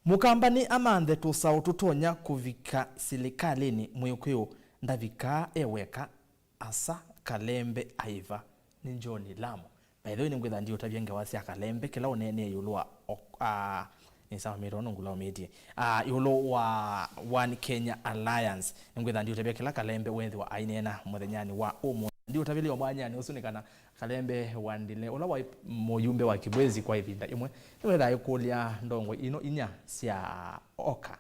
mukambani amanthe tusau tutonya kuvika silikalini mwikuyo ndavika eweka asa Kalembe aiva ni John Lamo by the way ngwetha ndio tavyenge wasi Kalembe kila unene yulwa ni sawa mirono ngula media yulo wa One Kenya Alliance ngwetha ndio tabya kila Kalembe wethi wa ainena muthenyani wa umo ndio tabili omwanyani usunikana Kalembe wandile ola wa moyumbe wa Kibwezi kwa ivinda imwe niwetha ikulia ndongo ino inya sia Oka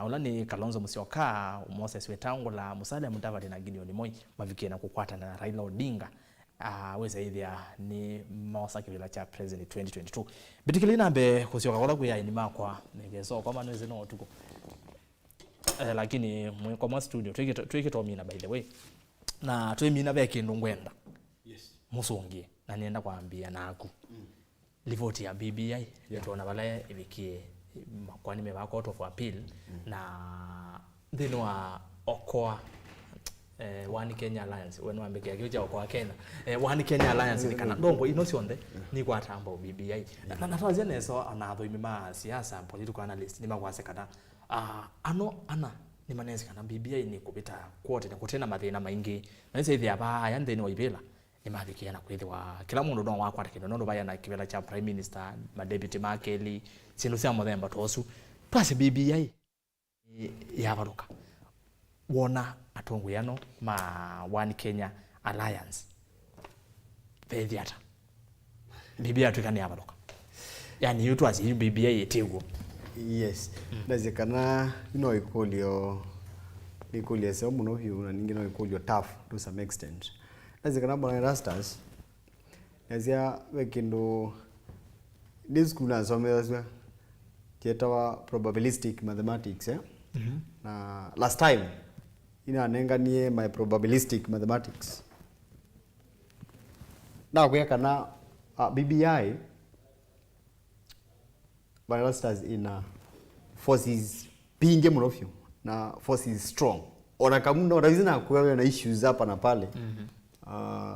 ola ni Kalonzo Musyoka Moses Wetangula Musalia Mudavadi na Gideon Moi mavikie na kukwata na Raila Odinga weza ithia ni mawasa kivila cha president 2022 bitikili nambe kusyoka kola kuya ini makwa negeso kwa manweze no tuko lakini kwa mwa studio tuikitomina by the way na twimina beke ndongwenda musongie na nienda kwambia naku livoti ya BBI tuona bale ibikie makwani meba court of appeal na ndino wa Okoa One Kenya Alliance wenu ambeke akioja Okoa Kenya One Kenya Alliance ni kana ndongo ino sionde ni kwa tambo BBI na natwaze neso anatho imima siasa political analyst ni magwase kana ana ni manezi kana BBI ni kupita kwote na kutena mathina maingi na ise ithia ba yande ni waibela ni mathiki na kwithwa kila mundu no wakwata kino no baya na kibela cha prime minister ma deputy makeli sino sia muthemba tosu twase BBI ya baruka wona atongo yano ma One Kenya Alliance pethiata BBI atukani ya baruka yani yutu azi BBI etigo yes nazikana ino ikolio sio muno hiyo na ningine ikolio tough to some extent nazikana bwana Rastas nazia wekindo this school azomezwa kitawa probabilistic mathematics na last time ina nenganie my probabilistic mathematics na kwekana BBI Rastas in forces being muno hiyo na forces strong ona kamuna ona hizi na kuwa na issues hapa na pale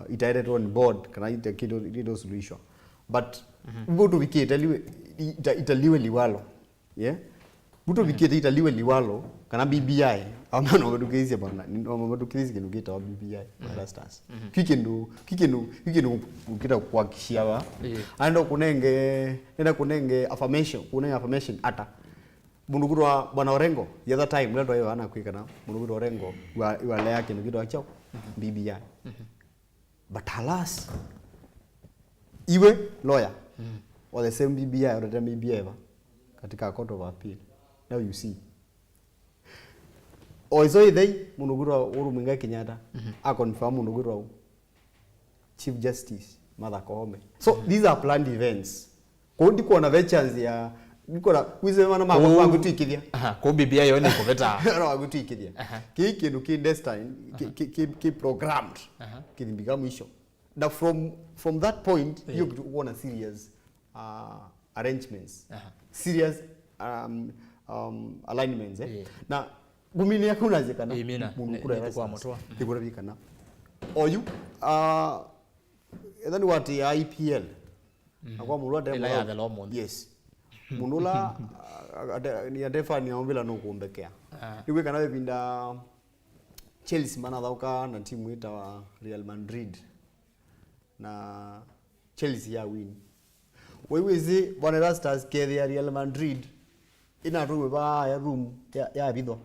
itaenda on board kana ita kido solution but mtu vikita italiwe liwalo mtu vikita italiwe liwalo kana BBI ama no education bana no education kinugita wa BBI stars kikendo ukita kuhakishia wa ando kunenge affirmation ata munuguru wa bwana Orengo the other time ndo yeye ana kwikana munuguru Orengo wa lea kinugita wa chao BBI but alas iwe lawyer or the same BBI or the BBI ba katika court of appeal now you see oizo idei munuguru uru mwinga Kenyatta a confirm munuguru Chief Justice Martha Koome. So these are planned events kundi kuona the chance ya nikora kwisema na mambo wangu tuikithia ko BBI yone ko beta no wangu tuikithia kindu ki destiny ki programmed kidimbiga mwisho na from that point you want serious arrangements serious alignments na gumini yako unazekana munukura kwa motoa tikurabikana oyu edani wati IPL akwa mulwa demo ya the law month yes munula ni adefa ni ombela no kuombekea niwe kana wepinda Chelsea mana thauka na timu ita wa Real Madrid na Chelsea ya win wewe bwana Rastas ke ya Real Madrid ina room ba ya room ya bidho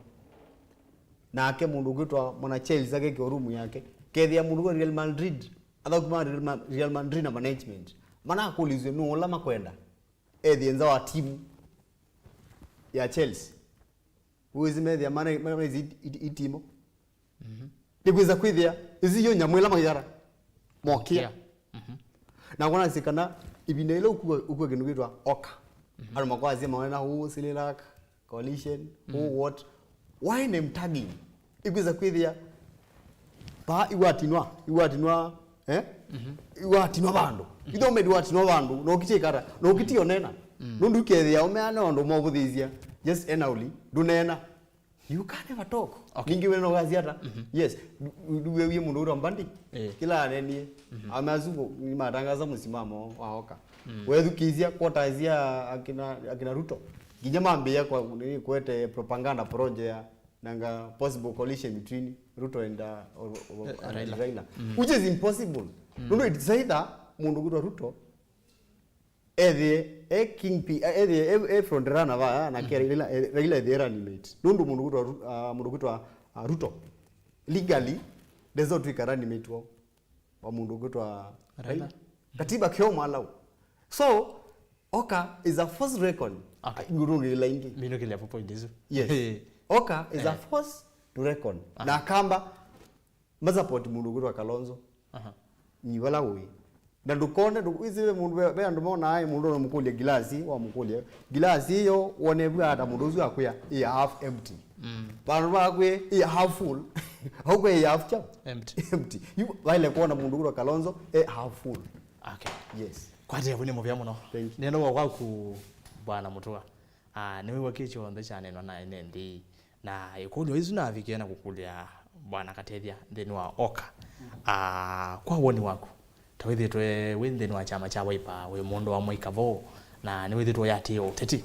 na ake mundu gwitwa mwana Chelsea ake ke room yake ke ya mundu wa Real Madrid athakuma Real Madrid na management mana kulizwe no la makwenda ethienza wa timu ya Chelsea uzi media mana itimo nigwiza kwithia izi yo nyamwela magara mokia na kona sikana ibine ile ukwe kindu gitwa oka ari makwazi mawana hu sililak coalition who what why name tagging igwiza kwithia ba iwatinwa iwatinwa bandu ithome iwatinwa bandu no kichikara no kitio nena nundu kethia umeana ondo mobuthisia just enauli dunena you can never talk ningi weno gazi hata yes duwe mundu ura mbandi kila anenie amazungu ni matangaza msimamo wa oka wewe kizia kotazia akina Ruto ginya mambia kwa kwete propaganda project ya nanga possible coalition between Ruto and Raila which is impossible no it's either mundu gura Ruto king front runner va na kera Raila the animate nundu mundu gura Ruto legally there's not we animate wa mundu gura Raila katiba kyo malau so oka is a first record guru lingi mino kile hapo point hizo yes oka is a first to record na kamba mazapoti mundu gura Kalonzo ni wala we na ndukone iziwe mundu be andu mona ai mundu no mukulia gilasi wa mukulia gilasi hiyo wonebwa ata mundu uzu akuya i half empty bandu bakwe i half full hokwe i half empty you wale kuona mundu gura Kalonzo half full okay yes kwate yabune mu byamuno neno kwa ku bwana mutua niwe wakicho ndo cyane no na enendi na ikulu izu na vikena kukulia bwana Katethia ndeni wa oka kwa woni wako tawithitwe wendeni wa chama cha Wiper we mundu wa Moikavo na niwithitwe yati uteti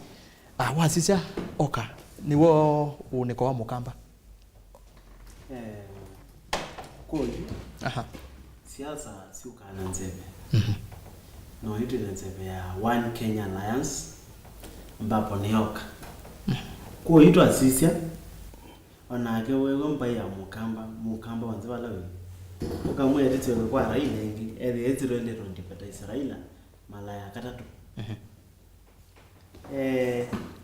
wasisya oka niwo uniko wa mukamba kodi siasa si ukana nzebe no hitu ile nzebe ya One Kenya Alliance ambapo ni oka kwa hitu asisya onake wewe mbai ya mukamba wanze bala we ukamwe etete kwa Raila ingi eziro ndero ndipata Israila malaya katatu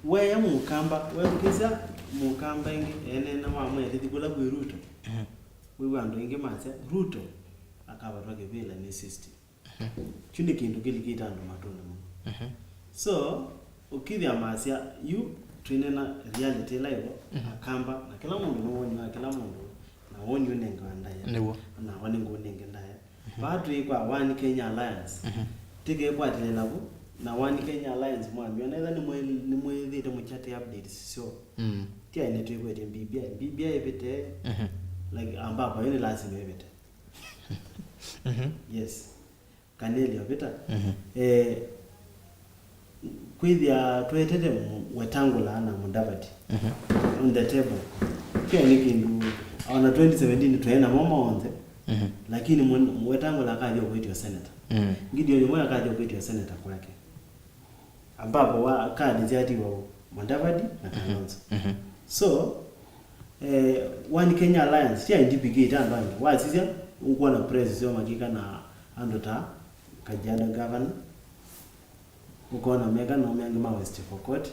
wewe mukamba wewe kisa mukamba ingi ene na mamwe etete kula ku Ruto wewe ando ingi mase Ruto akabatwa kebela ni system chinde kintu kilikita ando matunda mu so ukithia masia you twinena reality live akamba na kila mundu no kila mundu na woni unenge ndaya niwo na woni unenge ndaya batu ikwa One Kenya Alliance tike kwatile nabo na One Kenya Alliance mwami onetha ni mwethite muchate updates so tia ine tuikwete BBI bite like ambapo yoni lazima bite yes kaneli bita kwithia twetete Wetangula na Mudavadi on the table kia ni kindu ona 2017 twena mama onze lakini Wetangula akaja kuitwa senator Gideon mmoja akaja kuitwa senator kwake ambapo kadi zati wa Mudavadi na Kalonzo so One Kenya Alliance tia indipigate andani wasizia uko na press sio makika na andota Kajiado governor uko na mega na Omega West Pokot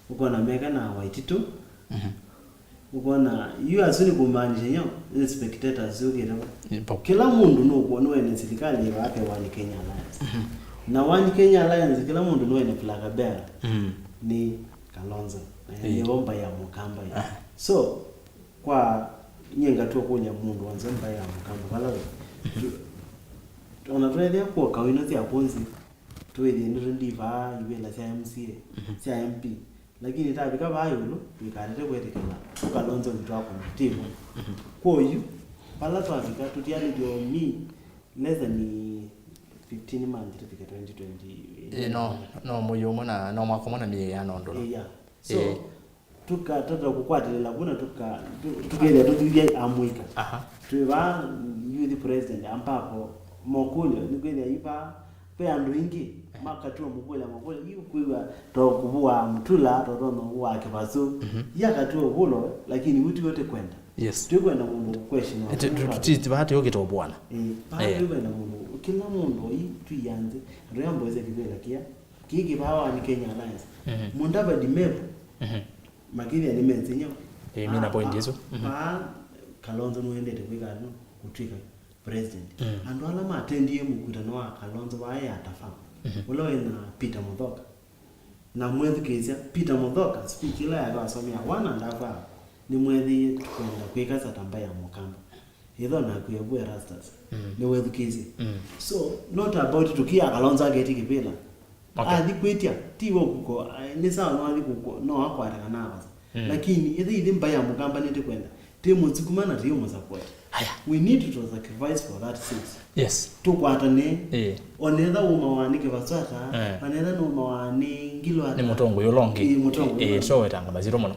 uko na mega na Waititu uko na you asuni kumaanisha nyo spectators ukira kila mundu no kuona ene serikali yake One Kenya Alliance na One Kenya Alliance kila mundu no ene flag bearer ni Kalonzo ni bomba ya Mukamba so kwa nyenga tu kunya mundu wanze mba ya Mukamba wala tunatwelea kwa kawino cia ponzi twele ndio ndiva yubela cia MCA cia MP lakini tabika bayolo bikarete kwetekela Kalonzo mtwako mtimu kwa hiyo pala twafika tutiani ndio mi less than 15 months tufika 2020 no moyo na no makomana mi ya nondo yeah so tukatata kukwatelela kuna tukele tutulia amwika tuwa youth president ambapo mokule nikwenda ipa pe andu ingi makatu mukule hiyo kuiwa to kubua mtula to no wa kibazu yakatu hulo lakini mtu yote kwenda yes tukwenda mundu question tuti bahati yoke to bwana bahati kwenda mundu kila mundu hii tuyanze rembo ize kibela kia kiki bawa ni Kenya Alliance Mudavadi mepo makini ya nimenzinyo mimi na point hizo Kalonzo muendete kwigano kutrika president andu ala matendie mukutano wa Kalonzo wae atafamu ulo ina Peter Muthoka na mwezi kizia Peter Muthoka speak ila ya wasomia wana ndafa ni mwezi kwenda kwikaza tambaya Mukamba hizo na kuyebu rastas ni mwezi kizia so not about tukia Kalonzo ageti kipela kwetia tiwo kuko ni sawa no ali kuko no akwataka nabaza lakini ile mbaya Mukamba nete kwenda temo tsikumana riyo support we need to sacrifice for that six yes tukwatane onetha umawanike baswata anetha no mawani ngilo ni mutongo yolongi so wetanga maziro muno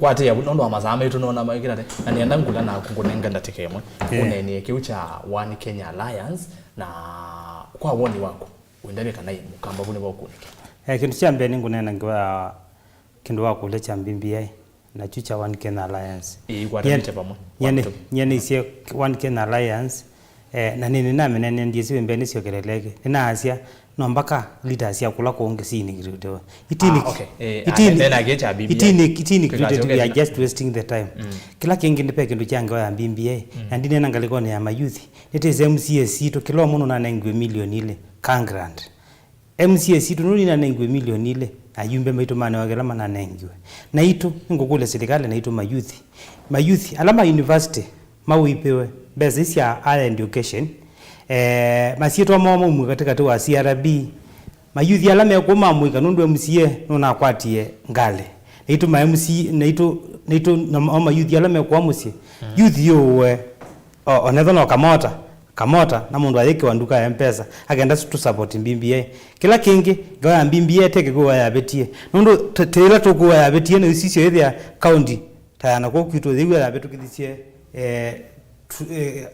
kwate ya nondo amazama yetu nona makira na nienda ngula na kungonenga ndatekemwe unene kiucha One Kenya Alliance na kwa woni wako uendabe kana Mukamba bune bokunike kintu cha mbere ngunena ngwa kintu wakule cha BBI na chucha One Kenya Alliance igwatanite pamwe nyene ise One Kenya Alliance na nini name nene ndiye siwe mbene sio keleleke ina asia no mpaka leaders ya kula kuonge sini kidogo itini kidogo we are just wasting the time kila kingi ndipe kintu change ya BBI na ndine nangaliko ne ya mayouth nite MCS to kilo muno na nengwe milioni ile kangrant MCS to nuli na nengwe milioni ile ayumbe maitu mane wagela mana nengwe na itu ngukule serikali na itu mayouth alama university mawipewe base ya higher education masieto mama mu katika wa CRB mayouth alama ya kuma mwika nundu MCA nuna kwatie ngale itu ma MC naitu na mayouth alama ya kwa musie youth yo onetho no kamota na mundu ayeke wanduka ya mpesa agenda tu support BBI kila kingi gawa BBI teke kwa ya betie nundu tela to kwa ya betie no sisi ya county tayana ko kwito dhiwe ya betu kidhisie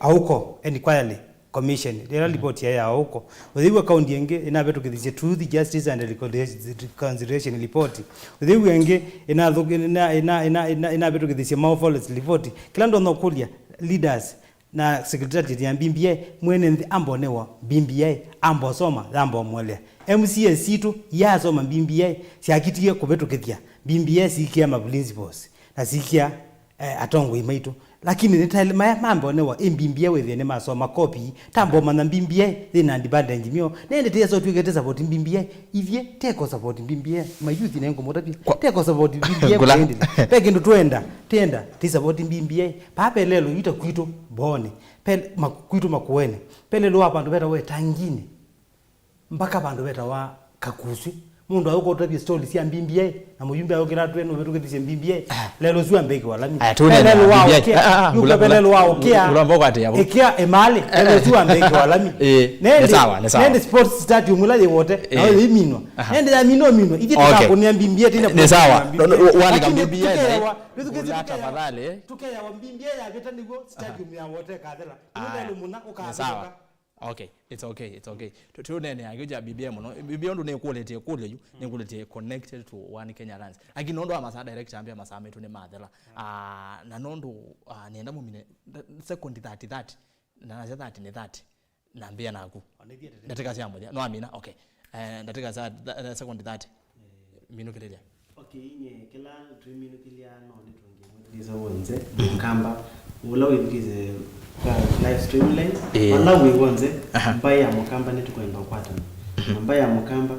auko inquiry commission dela report ya auko dhiwe county yenge ina betu kidhisie truth justice and reconciliation report dhiwe yenge ina betu kidhisie malfeasance report kila ndo no kulia leaders na secretary ya BBI mwene ambonewa BBI ambo soma ambo mwele MCS tu ya soma BBI siakitie kubetukithia BBI sikia ma principles na sikia atongo imaitu lakini nitale mambo newa BBI wethene masoma copy tambo mana BBI thina ndibanda njimio nende teso twigete support BBI ivye teko support BBI mayouth nengo motapi teko support BBI kwende peke ndo tenda ti support BBI pape lelo yita kwito bone pele makwito makuene pele lo hapa ndo beta we tangine mpaka bandu beta wa kakuswi mundu ayuko tabia story sia mbimbie na muyumbe ayokira twenu betu kithise mbimbie lelo zwa mbeki wala mi lelo wao kia yuko lelo wao kia ulamboko ati yabo ikia emali lelo zwa mbeki wala mi nende sports stadium mulaje wote na wewe iminwa nende ya mino ije tukaponia mbimbie tena ni sawa wali kambimbie na tafadhali tukeya wa mbimbie ya beta ndiko stadium ya wote kadela ndio muna ukaza. Okay, it's okay. Tunene agoja bibia muno. Bibia ndo ne quality kule ne quality connected to One Kenya Lands. Agi nondo amasa direct ambia masame tune madela. Na nondo nienda mumine second 30 na za 30 ne 30. Naambia naku. Nataka sia moja. No amina. Okay. Nataka za second 30. Minu kilelia. Okay, nye kila dream minu kilia no ni tungi. Ndizo wonze kamba. Ula wingize live stream line wala wiwonze mbaya mukamba ni tukwenda kwata mbaya mukamba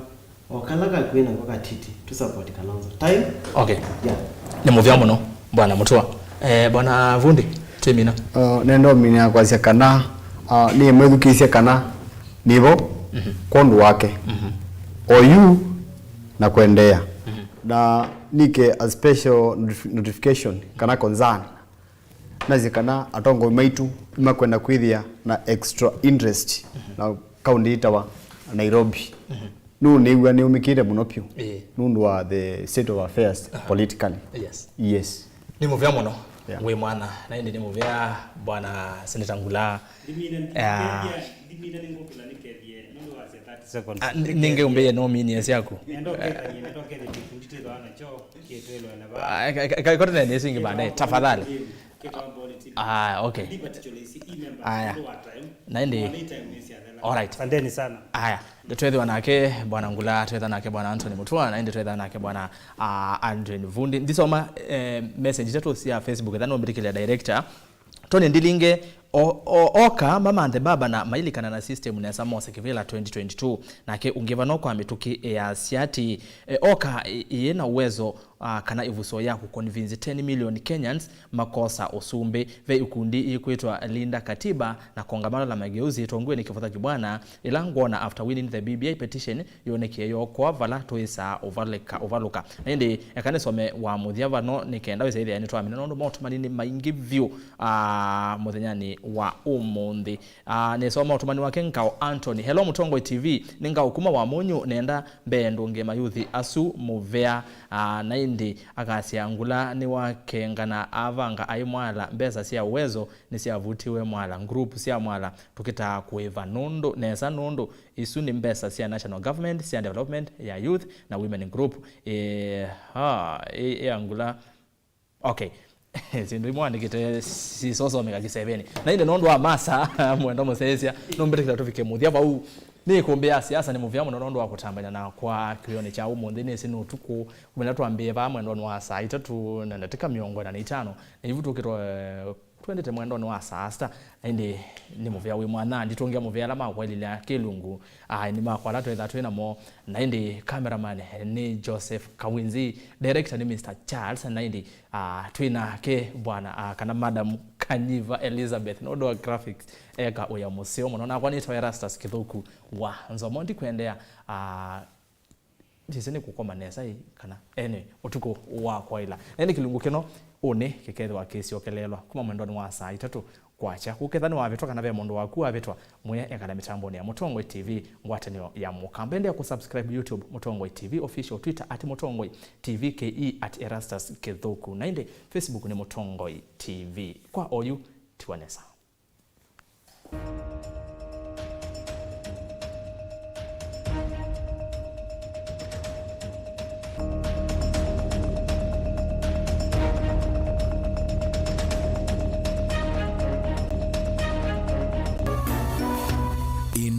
okalaga kwena kwa titi to support Kalonzo time. Okay, yeah, ni movia muno bwana Mutua. Bwana Vundi temina nendo minya kwa sia kana ni mwedukisia kana nivo kondu wake oyu na kuendea na nike a special notification kana concern nazikana atongo maitu imakwenda kwithia na extra interest na kaunti itawa Nairobi nu niwa ni umikire muno pio nundu wa the state of affairs politically. Yes ni movia muno we mwana na ndi ni movia bwana Senator Ngula ninge umbe no mini yako kwa nini singi baadaye tafadhali. Okay. Aya. Naende. Alright. Asanteni sana. Aya. Twethe nake bwana Ngula, twethe nake bwana Anthony Mutua, naende twethe nake bwana Andrew Vundi. Ndisoma message zetu cia Facebook thano mbirikile director. Tony Ndilinge oka mama ande baba na mailikana na system na Samosa Kivila 2022 nake ungevano kwa mituki ya siati oka yena uwezo kana ivuso ya kuconvince 10 million Kenyans makosa osumbe ve ukundi ikwetwa Linda Katiba na kongamano la mageuzi tongwe ni kifuta kibwana ilangona after winning the BBI petition yoneke yo kwa vala toisa overloka nende yakane some wa mudhiava no nikenda wese ile yani to amina no moto manini maingi view muthenyani wa umundi ne soma utumani wake nkao Anthony hello Mutongo TV ninga ukuma wa munyu nenda mbendo ngema yuthi asu muvea naindi akasia Ngula ni wake ngana avanga aimwala mbesa sia uwezo ni sia vutiwe mwala group sia mwala tukita kueva nondo nesa nondo isu ni mbesa sia national government sia development ya youth na women group Ngula. Okay. Zindu mwana kite si soso mega kiseveni na inde nondo wa masa mwendo musesia nombere kila tufike muthia ba ni kumbia siasa ni muvia muno nondo wa kutambanya na kwa kione cha umundi ni sinu tuku kumena tuambie ba mwendo wa saa 3 na ndatika miongo na 5 na hivu tukiro twendete mwendo wa saa sita inde ni muvia we mwana nditongia muvia la makweli la kilungu ni makwala twetha mo na inde cameraman ni Joseph Kawinzi, director ni Mr. Charles na inde twina ke bwana kana madam Kanyiva Elizabeth nodo wa graphics eka oya museo mona kwa nito Erastus Kithuku wa nzomondi kuendea jisene kukoma nesa kana utuko wa kwaila nende kilungu kino one kekethe wa kesi okelelwa kuma mwendo wa saa 3 kwacha kukethani wa vetwa kana ve mundu waku avetwa mwe ekala mitambo ya Mutongo TV ngwatanio ya mukambende ya kusubscribe YouTube Mutongo TV official, Twitter @Mutongo TV KE @Erastus Kithuku na inde Facebook ni Mutongo TV kwa oyu tuanesa.